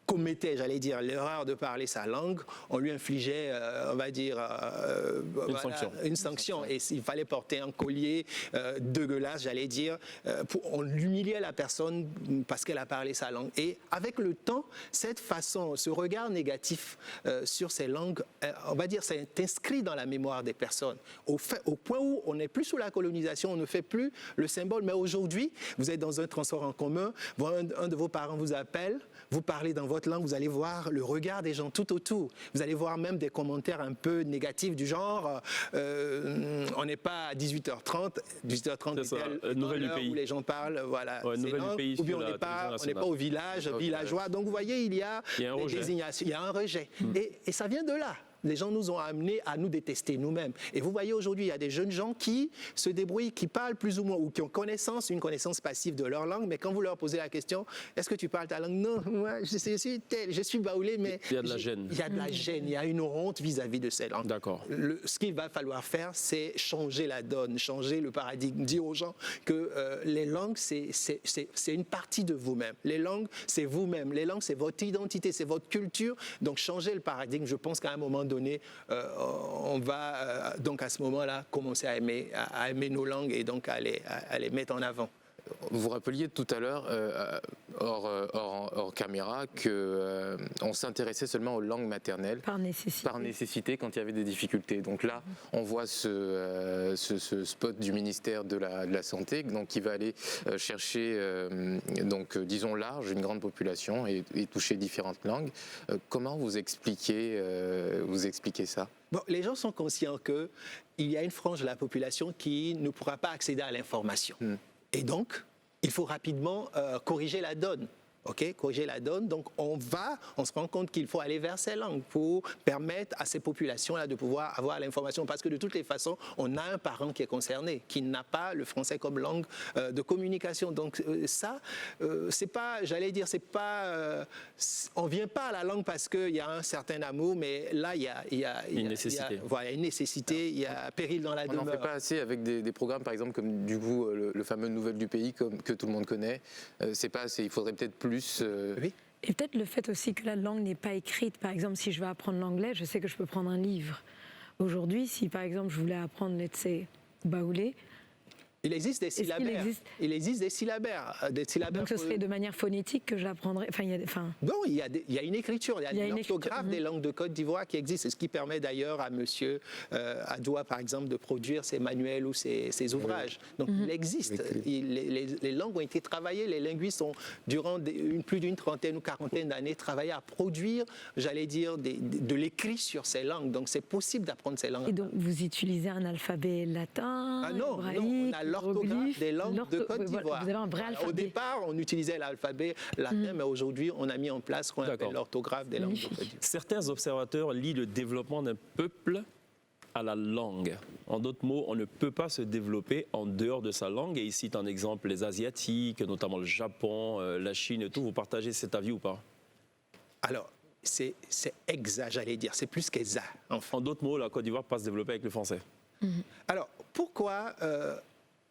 commettait, j'allais dire, l'erreur de parler sa langue, on lui infligeait, on va dire, une sanction. Et il fallait porter un collier dégueulasse, j'allais dire. On l'humiliait la personne parce qu'elle a parlé sa langue. Et avec le temps, cette façon, ce regard négatif sur ces langues, on va dire, c'est inscrit dans la mémoire des personnes. Au point où on n'est plus sous la colonisation, on ne fait plus le symbole. Mais aujourd'hui, vous êtes dans un transport en commun, un de vos parents vous appelle, vous parlez dans votre langue, vous allez voir le regard des gens tout autour. Vous allez voir même des commentaires un peu négatifs du genre on n'est pas à 18h30, 18h30 c'est
nouvelle du pays
où les gens parlent, voilà,
nouvelle du pays,
ou bien on n'est pas au village, villageois. Donc vous voyez, il y a des désignations, il y a un rejet. Et ça vient de là. Les gens nous ont amenés à nous détester nous-mêmes. Et vous voyez aujourd'hui, il y a des jeunes gens qui se débrouillent, qui parlent plus ou moins, ou qui ont une connaissance passive de leur langue, mais quand vous leur posez la question, est-ce que tu parles ta langue? Non, moi, je suis baoulé, mais...
Il y a de la gêne.
Il y a de la gêne, il y a une honte vis-à-vis de ces langues.
D'accord.
Ce qu'il va falloir faire, c'est changer la donne, changer le paradigme, dire aux gens que les langues, c'est une partie de vous-même. Les langues, c'est vous-même. Les langues, c'est votre identité, c'est votre culture. Donc, changer le paradigme, je pense qu'à un moment donné, on va donc à ce moment-là commencer à aimer nos langues et donc à les mettre en avant.
Vous rappeliez tout à l'heure, hors caméra, qu'on s'intéressait seulement aux langues maternelles.
Par nécessité.
Par nécessité, quand il y avait des difficultés. Donc là, on voit ce spot du ministère de la Santé, donc, qui va aller chercher, disons large, une grande population et toucher différentes langues. Comment vous expliquez ça?
Bon, les gens sont conscients qu'il y a une frange de la population qui ne pourra pas accéder à l'information. Et donc, il faut rapidement corriger la donne. Corriger la donne. Donc, on se rend compte qu'il faut aller vers ces langues pour permettre à ces populations-là de pouvoir avoir l'information. Parce que de toutes les façons, on a un parent qui est concerné, qui n'a pas le français comme langue de communication. Donc, ça, c'est pas, j'allais dire, c'est pas, on vient pas à la langue parce qu'il y a un certain amour, mais là, il y a
une nécessité.
Voilà, une nécessité, il y a péril dans la demeure.
On n'en fait pas assez avec des programmes, par exemple, comme du coup le fameux Nouvelles du pays, que tout le monde connaît. C'est pas assez. Il faudrait peut-être plus.
Oui.
Et peut-être le fait aussi que la langue n'est pas écrite. Par exemple, si je veux apprendre l'anglais, je sais que je peux prendre un livre. Aujourd'hui, si par exemple je voulais apprendre, let's say, baoulé,
il existe des syllabaires. Il existe des syllabaires.
Donc ce serait de manière phonétique que je l'apprendrais.
Non, il y a une écriture. Il y a une orthographe des langues de Côte d'Ivoire qui existe. C'est ce qui permet d'ailleurs à monsieur Adoua, par exemple, de produire ses manuels ou ses ouvrages. Donc il existe. Les langues ont été travaillées. Les linguistes ont, durant plus d'une trentaine ou quarantaine d'années, travaillé à produire, j'allais dire, de l'écrit sur ces langues. Donc c'est possible d'apprendre ces langues.
Et donc vous utilisez un alphabet latin, hébraïque,
on a l'orthographe des langues de Côte d'Ivoire.
Vous avez un vrai alphabet.
Au départ, on utilisait l'alphabet latin, mais aujourd'hui, on a mis en place ce qu'on appelle l'orthographe des langues de Côte d'Ivoire.
Certains observateurs lient le développement d'un peuple à la langue. En d'autres mots, on ne peut pas se développer en dehors de sa langue. Et ils citent en exemple les Asiatiques, notamment le Japon, la Chine et tout. Vous partagez cet avis ou pas?
Alors, c'est exact, j'allais dire. C'est plus qu'exact.
En d'autres mots, la Côte d'Ivoire peut pas se développer avec le français.
Alors, pourquoi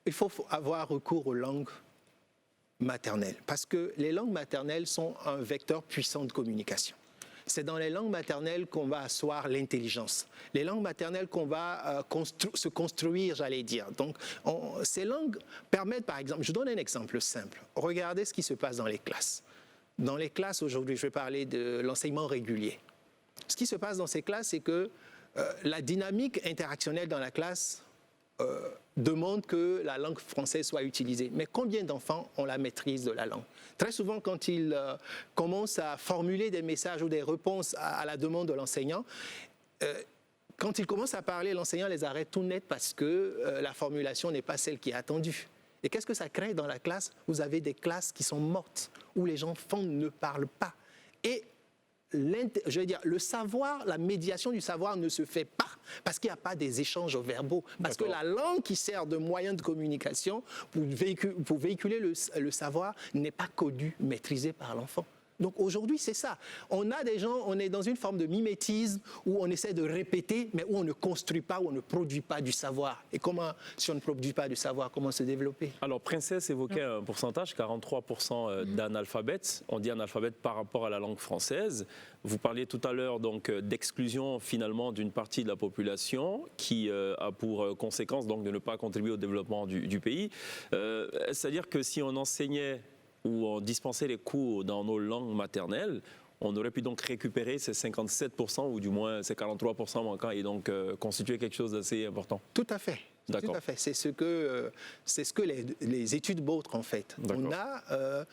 il faut avoir recours aux langues maternelles? Parce que les langues maternelles sont un vecteur puissant de communication. C'est dans les langues maternelles qu'on va asseoir l'intelligence. Les langues maternelles qu'on va se construire, j'allais dire. Donc, ces langues permettent, par exemple, je donne un exemple simple. Regardez ce qui se passe dans les classes. Dans les classes, aujourd'hui, je vais parler de l'enseignement régulier. Ce qui se passe dans ces classes, c'est que la dynamique interactionnelle dans la classe demande que la langue française soit utilisée. Mais combien d'enfants ont la maîtrise de la langue? Très souvent, quand ils commencent à formuler des messages ou des réponses à la demande de l'enseignant, quand ils commencent à parler, l'enseignant les arrête tout net parce que la formulation n'est pas celle qui est attendue. Et qu'est-ce que ça crée dans la classe? Vous avez des classes qui sont mortes, où les enfants ne parlent pas. Et je veux dire, le savoir, la médiation du savoir ne se fait pas parce qu'il n'y a pas des échanges verbaux. Parce que la langue qui sert de moyen de communication pour véhiculer le savoir n'est pas connue, maîtrisée par l'enfant. Donc aujourd'hui, c'est ça. On a des gens, on est dans une forme de mimétisme où on essaie de répéter, mais où on ne construit pas, où on ne produit pas du savoir. Et comment, si on ne produit pas du savoir, comment se développer?
Alors, Princesse évoquait un pourcentage, 43% d'analphabètes. On dit analphabètes par rapport à la langue française. Vous parliez tout à l'heure donc d'exclusion finalement d'une partie de la population qui a pour conséquence donc de ne pas contribuer au développement du pays. C'est-à-dire que si on enseignait où on dispensait les cours dans nos langues maternelles, on aurait pu donc récupérer ces 57% ou du moins ces 43% manquants et donc constituer quelque chose d'assez important.
Tout à fait. Tout à fait. C'est ce que les études montrent en fait. On a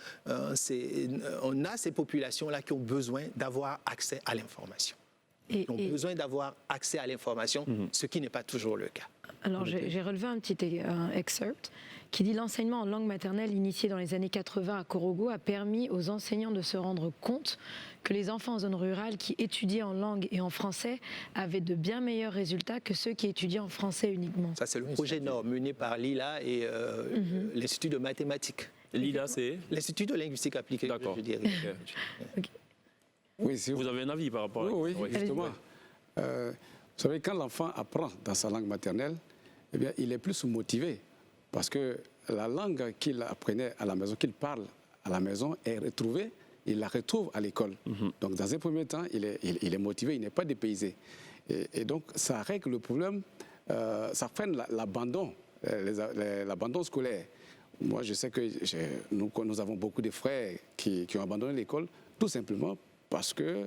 ces populations-là qui ont besoin d'avoir accès à l'information. Qui ont besoin d'avoir accès à l'information, ce qui n'est pas toujours le cas.
Alors j'ai relevé un petit excerpt qui dit « L'enseignement en langue maternelle initié dans les années 80 à Korogo a permis aux enseignants de se rendre compte que les enfants en zone rurale qui étudiaient en langue et en français avaient de bien meilleurs résultats que ceux qui étudiaient en français uniquement. »
Ça, c'est le projet NOR mené par Lila et l'Institut de mathématiques.
Lila, c'est
l'Institut de linguistique appliquée, je dirais.
Okay.
Oui, si
vous avez un avis par rapport à...
Oui, justement. Vous savez, quand l'enfant apprend dans sa langue maternelle, eh bien, il est plus motivé parce que la langue qu'il apprenait à la maison, qu'il parle à la maison, est retrouvée, il la retrouve à l'école. Donc, dans un premier temps, il est motivé, il n'est pas dépaysé. Et donc, ça règle le problème, ça freine l'abandon scolaire. Moi, je sais que nous avons beaucoup de frères qui ont abandonné l'école, tout simplement parce que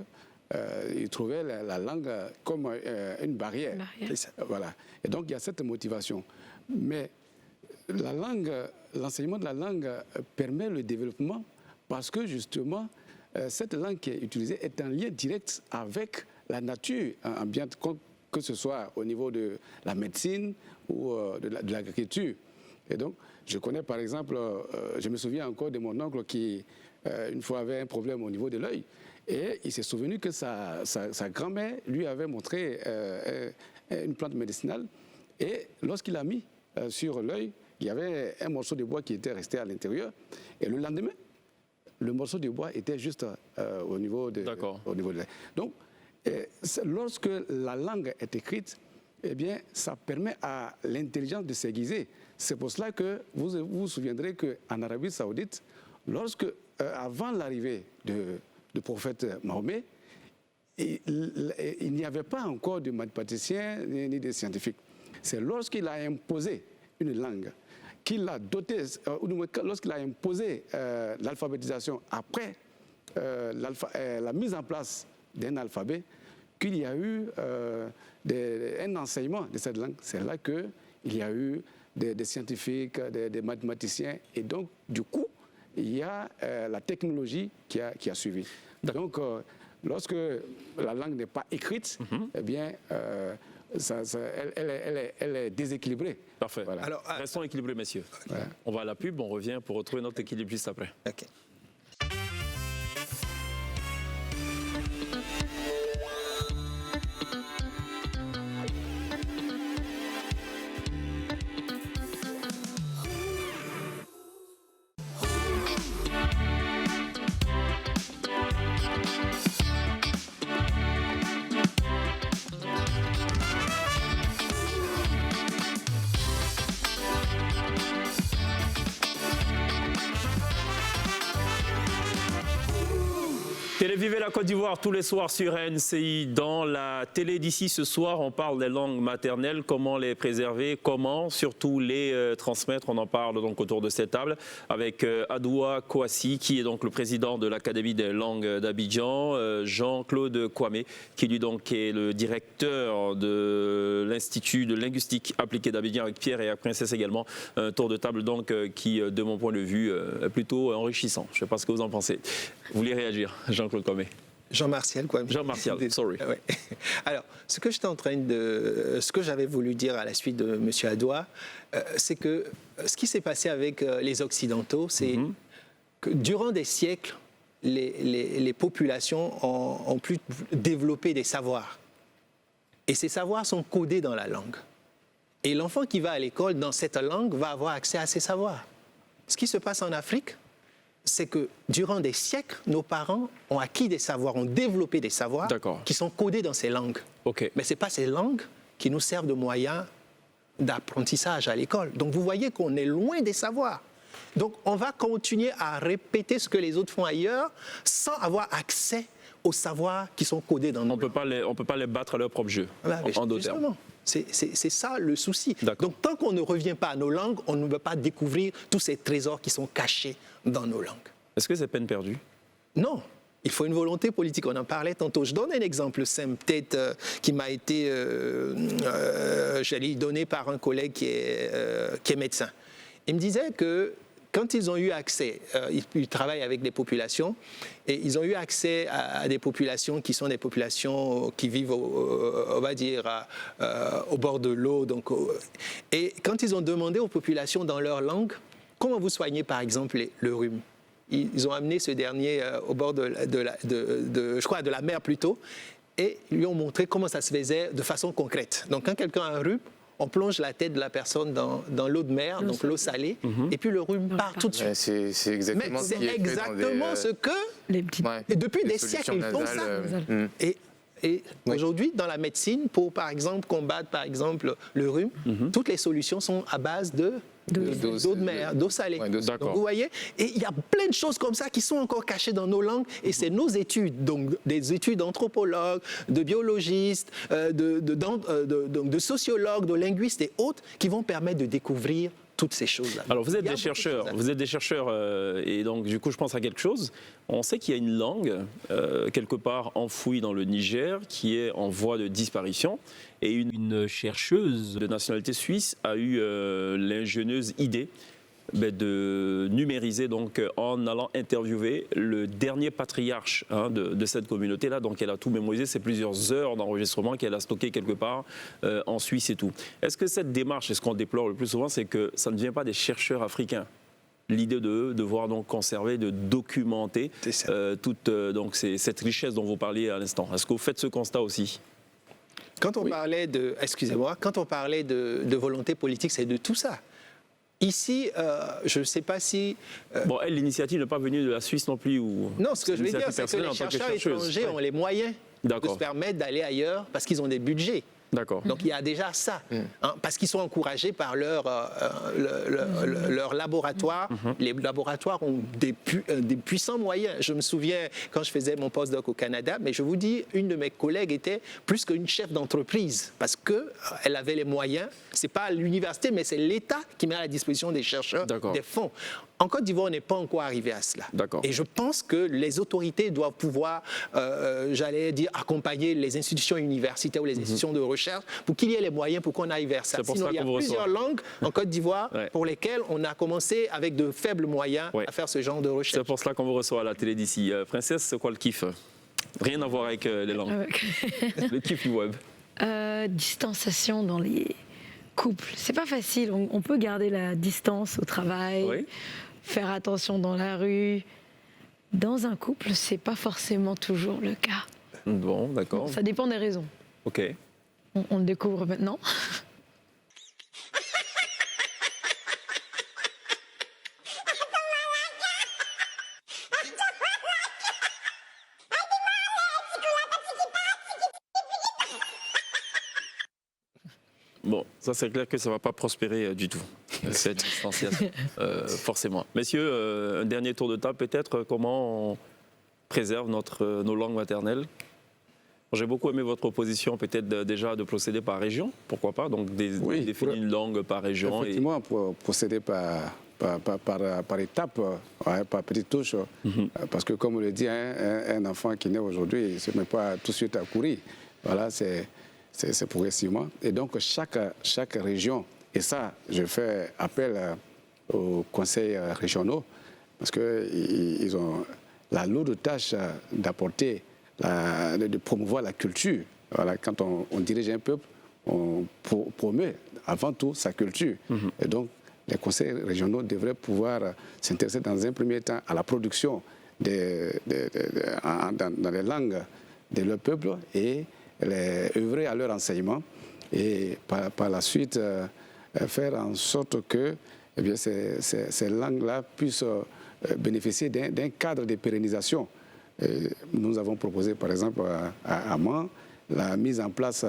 ils trouvaient la langue comme une barrière. Voilà. Et donc, il y a cette motivation. Mais l'enseignement de la langue permet le développement parce que, justement, cette langue qui est utilisée est en lien direct avec la nature ambiante, que ce soit au niveau de la médecine ou de l'agriculture. Et donc, je connais, par exemple, je me souviens encore de mon oncle qui, une fois, avait un problème au niveau de l'œil. Et il s'est souvenu que sa grand-mère lui avait montré une plante médicinale. Et lorsqu'il a mis sur l'œil, il y avait un morceau de bois qui était resté à l'intérieur. Et le lendemain, le morceau de bois était juste au niveau de l'œil. Donc, lorsque la langue est écrite, eh bien, ça permet à l'intelligence de s'aiguiser. C'est pour cela que vous vous souviendrez qu'en Arabie Saoudite, avant l'arrivée du prophète Mahomet, il n'y avait pas encore de mathématiciens ni de scientifiques. C'est lorsqu'il a imposé une langue, qu'il a doté, lorsqu'il a imposé l'alphabétisation après la mise en place d'un alphabet, qu'il y a eu un enseignement de cette langue. C'est là qu'il y a eu des scientifiques, des mathématiciens, et donc, du coup, il y a la technologie qui a suivi. Donc, lorsque la langue n'est pas écrite, eh bien, elle est déséquilibrée.
Parfait. Voilà. Alors, restons équilibrés, messieurs. Voilà. On va à la pub, on revient pour retrouver notre équilibre juste après.
OK.
Télévivez la Côte d'Ivoire tous les soirs sur NCI. Dans la télé d'ici ce soir, on parle des langues maternelles, comment les préserver, comment surtout les transmettre. On en parle donc autour de cette table avec Adoua Kouassi, qui est donc le président de l'Académie des langues d'Abidjan, Jean-Claude Kwame, qui lui donc est le directeur de l'Institut de linguistique appliquée d'Abidjan, avec Pierre et avec Princesse également. Un tour de table donc qui, de mon point de vue, est plutôt enrichissant. Je ne sais pas ce que vous en pensez. Vous voulez réagir, Jean-Claude Kwame?
Jean-Martial Kwame.
Jean-Martial, sorry.
Ouais. Alors, ce que j'avais voulu dire à la suite de M. Adoua, c'est que ce qui s'est passé avec les Occidentaux, c'est que durant des siècles, les populations ont pu développer des savoirs. Et ces savoirs sont codés dans la langue. Et l'enfant qui va à l'école dans cette langue va avoir accès à ces savoirs. Ce qui se passe en Afrique, c'est que durant des siècles, nos parents ont acquis des savoirs, ont développé des savoirs qui sont codés dans ces langues. Mais ce n'est pas ces langues qui nous servent de moyen d'apprentissage à l'école. Donc vous voyez qu'on est loin des savoirs. Donc on va continuer à répéter ce que les autres font ailleurs sans avoir accès aux savoirs qui sont codés dans nos langues.
On ne peut pas les battre à leur propre jeu, en d'autres termes.
C'est ça le souci. Donc tant qu'on ne revient pas à nos langues, on ne peut pas découvrir tous ces trésors qui sont cachés dans nos langues.
Est-ce que c'est peine perdue?
Non. Il faut une volonté politique. On en parlait tantôt. Je donne un exemple simple, peut-être, qui m'a été donné par un collègue qui est médecin. Il me disait que quand ils ont eu accès, ils travaillent avec des populations, et ils ont eu accès à des populations qui sont des populations qui vivent, on va dire, au bord de l'eau. Et quand ils ont demandé aux populations dans leur langue, comment vous soignez par exemple le rhume? Ils ont amené ce dernier au bord je crois, de la mer plutôt, et ils lui ont montré comment ça se faisait de façon concrète. Donc quand quelqu'un a un rhume, on plonge la tête de la personne dans l'eau de mer, donc l'eau salée, et puis le rhume part tout de suite.
C'est exactement
ce qui est fait dans ce que... Et depuis des siècles, ils font ça. Et aujourd'hui, dans la médecine, pour par exemple combattre par exemple le rhume, toutes les solutions sont à base d'eau de mer, d'eau salée. Donc vous voyez, et il y a plein de choses comme ça qui sont encore cachées dans nos langues, et c'est nos études, donc des études d'anthropologues, de biologistes, de sociologues, de linguistes et autres, qui vont permettre de découvrir toutes ces choses-là.
Alors vous êtes des chercheurs, et donc du coup je pense à quelque chose. On sait qu'il y a une langue quelque part enfouie dans le Niger qui est en voie de disparition, et une chercheuse de nationalité suisse a eu l'ingénieuse idée de numériser, donc en allant interviewer le dernier patriarche de cette communauté-là. Donc elle a tout mémorisé, c'est plusieurs heures d'enregistrement qu'elle a stocké quelque part en Suisse et tout. Est-ce que cette démarche, et ce qu'on déplore le plus souvent, c'est que ça ne vient pas des chercheurs africains? L'idée de devoir donc conserver, de documenter toute cette richesse dont vous parliez à l'instant. Est-ce que vous faites ce constat aussi?
Quand on parlait de volonté politique, c'est de tout ça. Ici, je ne sais pas si...
l'initiative n'est pas venue de la Suisse non plus ou...
Non, ce que je veux dire, c'est que les chercheurs étrangers ont les moyens de se permettre d'aller ailleurs parce qu'ils ont des budgets. Donc il y a déjà ça, parce qu'ils sont encouragés par leur laboratoire. Les laboratoires ont des puissants moyens. Je me souviens quand je faisais mon postdoc au Canada, mais je vous dis, une de mes collègues était plus qu'une chef d'entreprise parce qu'elle avait les moyens. Ce n'est pas l'université, mais c'est l'État qui met à la disposition des chercheurs des fonds. En Côte d'Ivoire, on n'est pas encore arrivé à cela. Et je pense que les autorités doivent pouvoir, accompagner les institutions universitaires ou les institutions de recherche pour qu'il y ait les moyens pour qu'on aille vers ça. Sinon, il y a plusieurs langues en Côte d'Ivoire pour lesquelles on a commencé avec de faibles moyens à faire ce genre de recherche.
C'est pour cela qu'on vous reçoit à la télé d'ici. Princesse, c'est quoi le kiff? Rien à voir avec les langues. Le kiff du web.
Distanciation dans les couples. C'est pas facile. On peut garder la distance au travail, faire attention dans la rue. Dans un couple, c'est pas forcément toujours le cas.
Bon, d'accord.
Ça dépend des raisons.
Ok.
On le découvre maintenant.
Bon, ça c'est clair que ça ne va pas prospérer du tout, cette distanciation, forcément. Messieurs, un dernier tour de table peut-être, comment on préserve nos langues maternelles? J'ai beaucoup aimé votre proposition, peut-être déjà de procéder par région, pourquoi pas, donc définir une langue par région.
Effectivement, pour procéder par étapes, par petites touches, parce que comme on le dit, un enfant qui naît aujourd'hui, il ne se met pas tout de suite à courir. Voilà, c'est progressivement. Et donc, chaque région, et ça, je fais appel aux conseils régionaux, parce qu'ils ont la lourde tâche d'apporter, de promouvoir la culture. Voilà, quand on dirige un peuple, on promeut avant tout sa culture. Et donc, les conseils régionaux devraient pouvoir s'intéresser dans un premier temps à la production dans les langues de leur peuple et œuvrer à leur enseignement et par la suite faire en sorte que ces langues-là puissent bénéficier d'un cadre de pérennisation. Nous avons proposé, par exemple, à Amman, la mise en place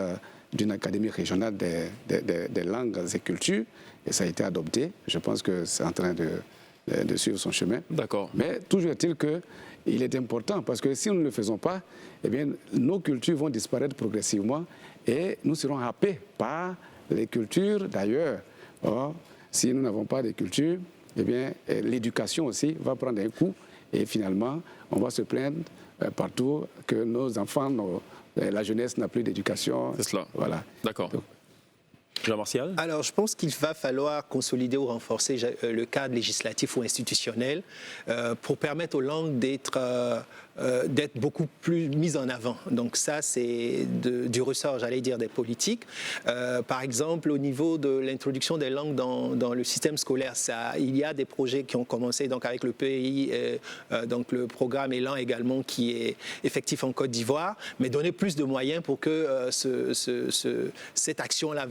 d'une académie régionale des langues et cultures, et ça a été adopté. Je pense que c'est en train de suivre son chemin.
D'accord.
Mais toujours est-il qu'il est important, parce que si nous ne le faisons pas, eh bien, nos cultures vont disparaître progressivement et nous serons happés par les cultures d'ailleurs. Or, si nous n'avons pas de culture, eh bien, l'éducation aussi va prendre un coup et finalement, on va se plaindre partout que nos enfants, la jeunesse n'a plus d'éducation.
C'est cela.
Voilà.
D'accord. Jean-Martial ?
Alors, je pense qu'il va falloir consolider ou renforcer le cadre législatif ou institutionnel pour permettre aux langues d'être beaucoup plus mises en avant. Donc ça, c'est du ressort, j'allais dire, des politiques. Par exemple, au niveau de l'introduction des langues dans le système scolaire, il y a des projets qui ont commencé donc, avec le pays, donc le programme Élan également, qui est effectif en Côte d'Ivoire, mais donner plus de moyens pour que cette action-là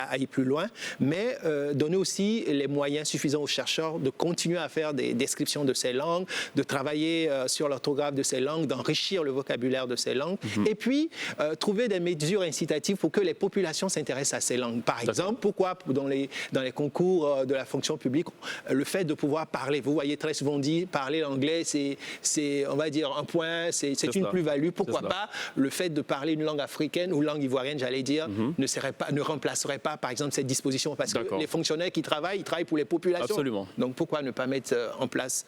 aille plus loin, mais donner aussi les moyens suffisants aux chercheurs de continuer à faire des descriptions de ces langues, de travailler sur l'orthographe de ces langues, d'enrichir le vocabulaire de ces langues, et puis trouver des mesures incitatives pour que les populations s'intéressent à ces langues. Par exemple, pourquoi dans les concours de la fonction publique, le fait de pouvoir parler, vous voyez très souvent dit, parler l'anglais, c'est on va dire, un point, c'est une plus-value. Pourquoi pas le fait de parler une langue africaine ou langue ivoirienne, j'allais dire, ne remplacerait pas, par exemple, cette disposition, parce que les fonctionnaires qui travaillent, ils travaillent pour les populations.
Absolument.
Donc pourquoi ne pas mettre en place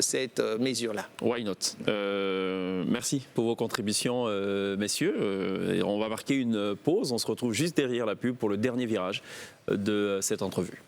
cette mesure-là?
Why not? Merci pour vos contributions, messieurs. On va marquer une pause. On se retrouve juste derrière la pub pour le dernier virage de cette entrevue.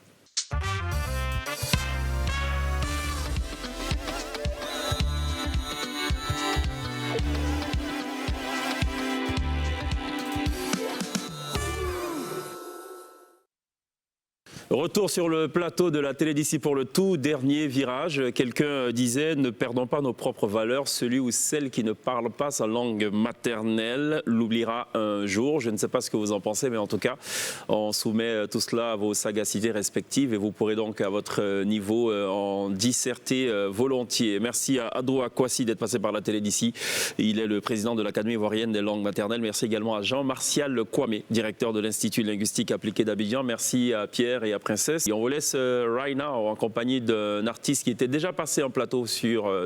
Retour sur le plateau de la télé d'ici pour le tout dernier virage. Quelqu'un disait, ne perdons pas nos propres valeurs. Celui ou celle qui ne parle pas sa langue maternelle l'oubliera un jour. Je ne sais pas ce que vous en pensez, mais en tout cas, on soumet tout cela à vos sagacités respectives et vous pourrez donc à votre niveau en disserter volontiers. Merci à Ado Akwasi d'être passé par la télé d'ici. Il est le président de l'Académie ivoirienne des langues maternelles. Merci également à Jean-Martial Kwame, directeur de l'Institut linguistique appliqué d'Abidjan. Merci à Pierre et à Princesse. Et on vous laisse right now en compagnie d'un artiste qui était déjà passé en plateau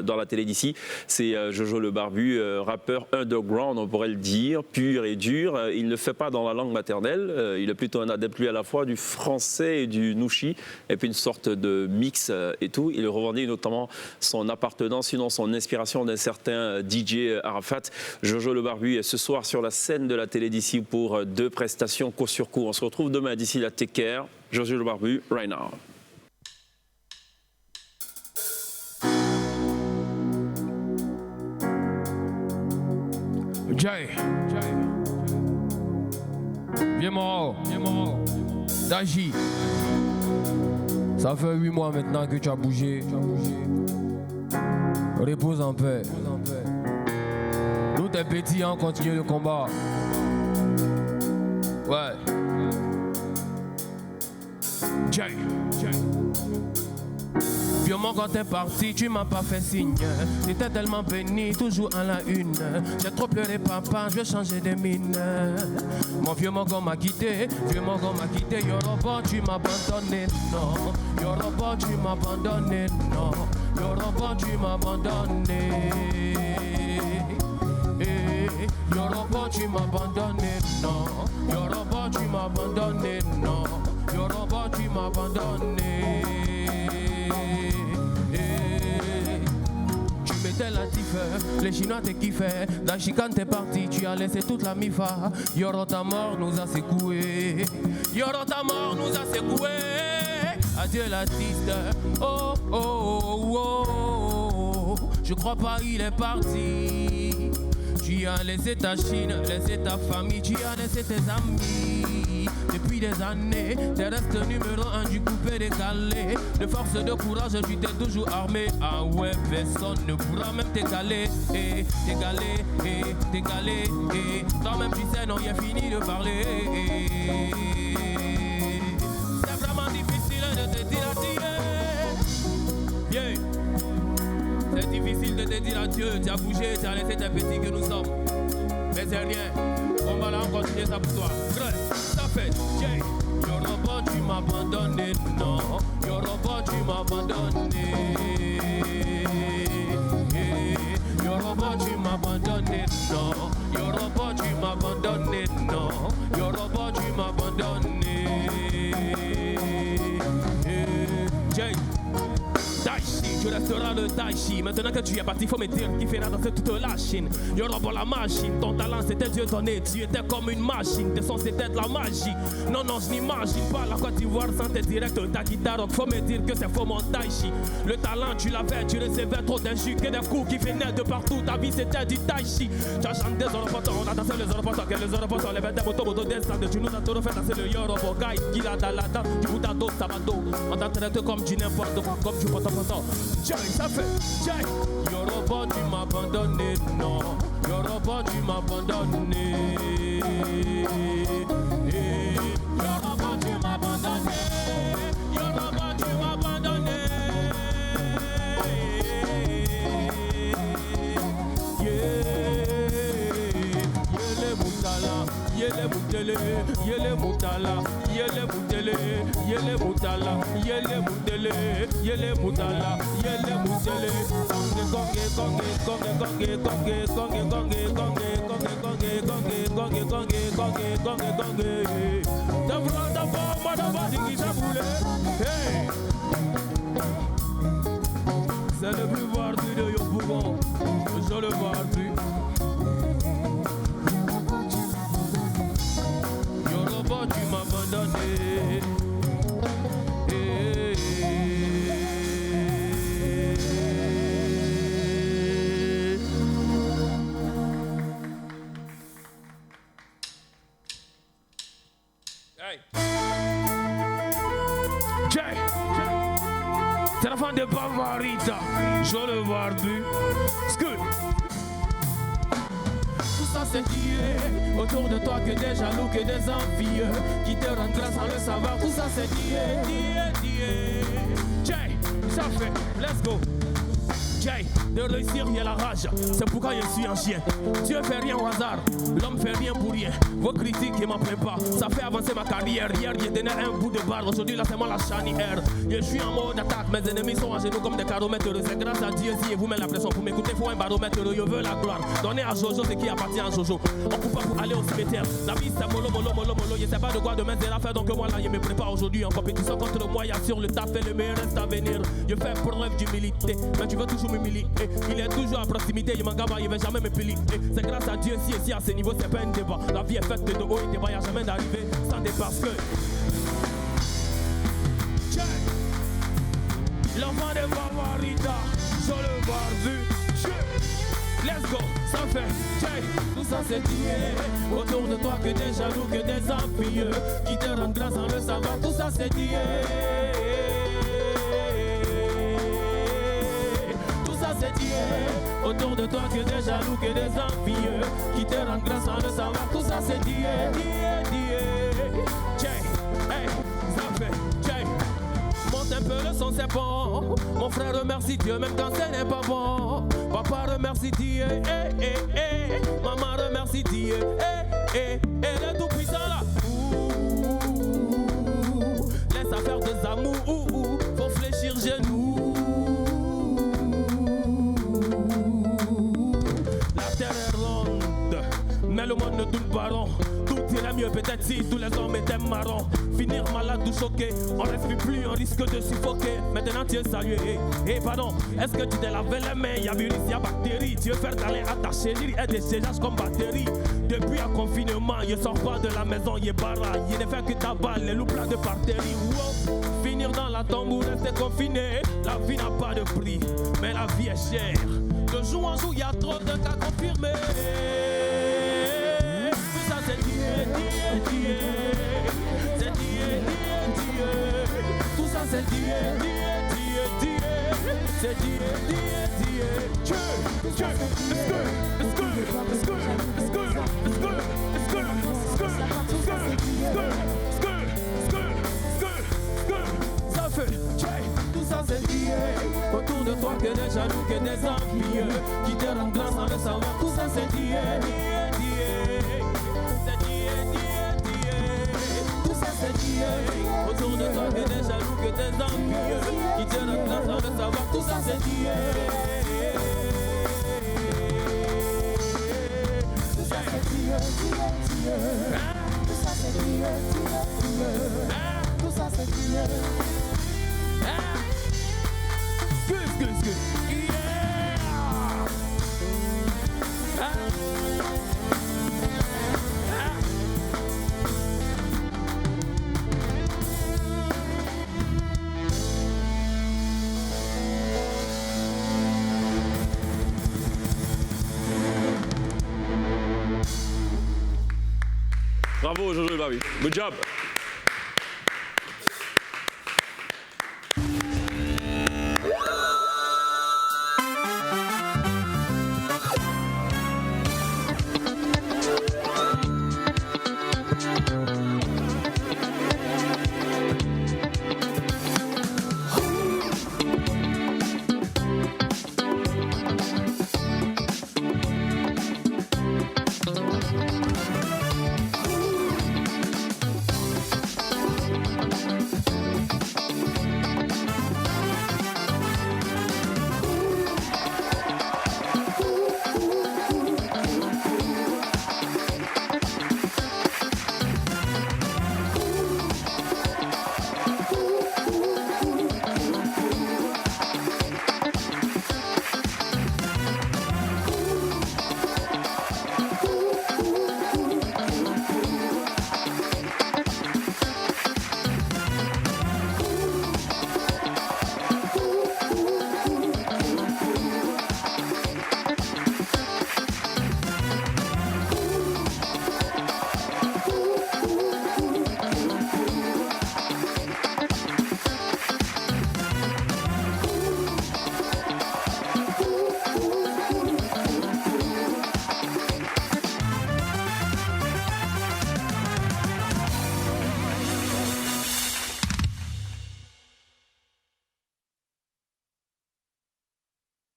dans la télé d'ici. C'est Jojo le Barbu, rappeur underground, on pourrait le dire, pur et dur. Il ne fait pas dans la langue maternelle. Il est plutôt un adepte, lui, à la fois du français et du nouchi, et puis une sorte de mix et tout. Il revendique notamment son appartenance, sinon son inspiration d'un certain DJ Arafat. Jojo le Barbu est ce soir sur la scène de la télé d'ici pour 2 prestations coup sur coup. On se retrouve demain d'ici la Take Care. Jojo le Barbu, right now.
Jay, viens mon Daji. Ça fait 8 mois maintenant que tu as bougé. Repose en paix. Nous t'es petits, on continue le combat. Ouais. Jay. Vieux-moi quand t'es parti, tu m'as pas fait signe. T'étais tellement béni, toujours en la une. J'ai trop pleuré papa, je vais changer de mine. Mon vieux Mogon m'a quitté, Yoruba tu m'as abandonné, non. Yoruba tu m'as abandonné, non. Yoruba tu m'as abandonné. Yoruba tu m'as abandonné, non. Yoruba tu m'as abandonné, non. Yoruba tu m'as abandonné. Tu mettais la tiffe, les Chinois te kiffaient. Dashi quand t'es parti, tu as laissé toute la mifa. Yoro ta mort nous a secoué. Yoro ta mort nous a secoué. Adieu l'artiste. Oh oh oh oh oh. Je crois pas il est parti. Tu as laissé ta Chine, laissé ta famille, tu as laissé tes amis. Depuis des années, t'es resté numéro 1 du coupé décalé. De force de courage, tu t'es toujours armé. Ah ouais, personne ne pourra même t'égaler. T'égaler. Toi-même tu sais, non, il a fini de parler. C'est vraiment difficile de te dire. Yeah. dire adieu, tu as bougé, tu as laissé tes petits que nous sommes. Mais c'est rien, on va là continuer ça pour toi. Ça fait, yeah. Yoruba, tu m'as abandonné, non. Yoruba, tu m'as abandonné. Yoruba, tu m'as abandonné, non. Yoruba, tu m'as abandonné, non. Yoruba, tu m'as abandonné. Jay. Taichi, tu resteras le Taichi. Maintenant que tu es parti, faut me dire qui fera danser toute la Chine. Yoruba la machine, ton talent c'était Dieu donné. Tu étais comme une machine, tes sons c'était de la magie. Non, non, je n'imagine pas la Côte d'Ivoire sans tes directs. Ta guitare, faut me dire que c'est faux mon Taichi. Le talent, tu l'avais, tu recevais trop d'injus. Que des coups qui venaient de partout, ta vie c'était du Taichi. Tu as chanté les Europotons, on a dansé les Europotons. Que les Europotons, les bêtes des motos, descendent. Tu nous as tout refait danser le Yoruba guy. Qui l'a dans la dent, du bout d'ado, sabado. On t'a traité comme du n'importe quoi, comme du poteau. Jay, ça fait Jay. Yoruba, tu m'as abandonné, non. Yoruba, tu m'as abandonné. Yoruba, tu m'as abandonné. Yoruba, tu m'as abandonné. Yele Moutala, Yele Moutele, Yele Moutala, Yele Moutele, Yele Moutala, Yele Moutele, Yele Moutala, Yele Moutele. Conge, conge, conge, conge, conge, conge, conge, conge, conge, conge, conge, conge, conge, conge, conge, conge. D'abord, madame, dit qui s'aboule. Hey! C'est le plus voir de Yopougon. Je le vois plus. Yoruba, tu m'as abandonné. Hey. Jay. C'est la fin de Bavarita. Je le vois plus. Scoot. Tout ça c'est dié. Autour de toi que des jaloux, que des envieux qui te rendent grâce sans le savoir. Tout ça c'est dié, dié. Jay, ça fait, let's go. Jay, de réussir il y a la rage. C'est pourquoi je suis un chien. Dieu fait rien au hasard, l'homme fait rien pour rien. Vos critiques ne m'en prennent pas, ça fait avancer ma carrière. Hier j'ai donné un bout de barre, aujourd'hui là c'est moi la charnière. Je suis en mode attaque, mes ennemis sont à genoux comme des caromètres. C'est grâce à Dieu si vous mettez la pression. Pour m'écouter faut un baromètre, je veux la gloire. Donnez à Jojo ce qui appartient à Jojo. On coupe pas pour aller au cimetière. La vie c'est mollo, mollo, mollo, mollo. Je sais pas de quoi demain c'est la faire, donc moi là je me prépare aujourd'hui en compétition contre moi. Y'a sur le taf et le meilleur reste à venir. Je fais preuve d'humilité, mais tu veux toujours m'humilier. Il est toujours à proximité, il m'en gaba, il va jamais me pilier. C'est grâce à Dieu si à ce niveau c'est pas un débat. La vie est faite de haut et de bas, il n'y a jamais d'arrivée sans départ que. L'enfant de Bavarita, je le vois vu. Let's go, ça fait Jay. Tout ça c'est dié. Autour de toi que des jaloux, que des envieux qui te rendent grâce sans le savoir. Tout ça c'est dié. C'est dié. Autour de toi que des jaloux, que des envieux qui te rendent grâce sans le savoir. Tout ça c'est dié, dié. Jay, hey, ça fait Jay. Monte un peu le son, c'est bon. Mon frère remercie Dieu même quand ce n'est pas bon. Papa remercie Dieu, maman remercie Dieu, le tout puissant là. Laisse à faire des amours, faut fléchir genoux. Mais le monde ne tourne pas rond. Tout irait mieux peut-être si tous les hommes étaient marrons. Finir malade ou choqué, on respire plus, on risque de suffoquer. Maintenant tu es salué, pardon. Est-ce que tu t'es lavé les mains? Y'a virus, y'a bactéries. Tu veux faire d'aller à ta chérie et des séchages comme batterie. Depuis un confinement, il sort pas de la maison, il est barra. Il ne fait que tabac, les loups plats de parterie. Wow. Finir dans la tombe ou rester confiné. La vie n'a pas de prix, mais la vie est chère. De jour en jour, y'a trop de cas confirmés. C'est dié, dié, c'est dié, dié. Tout ça c'est dié, dié, dié, c'est dié, dié, dié. Dieu, Dieu, it's good, it's good, it's good, it's good, it's good, it's good, it's good, it's good. Ça fait, tout ça c'est dié. Autour de toi que des jaloux que des envieux qui te remplacent sans le savoir. Tout ça c'est dié, c'est tout ça c'est dié. Autour de toi que des jaloux que des envieux qui te remplacent sans le savoir. Tout ça c'est dié. Tout ça c'est dié, tout ça c'est dié, tout ça c'est dié. Good. Yeah.
Bravo Jojo et Babi. Good job.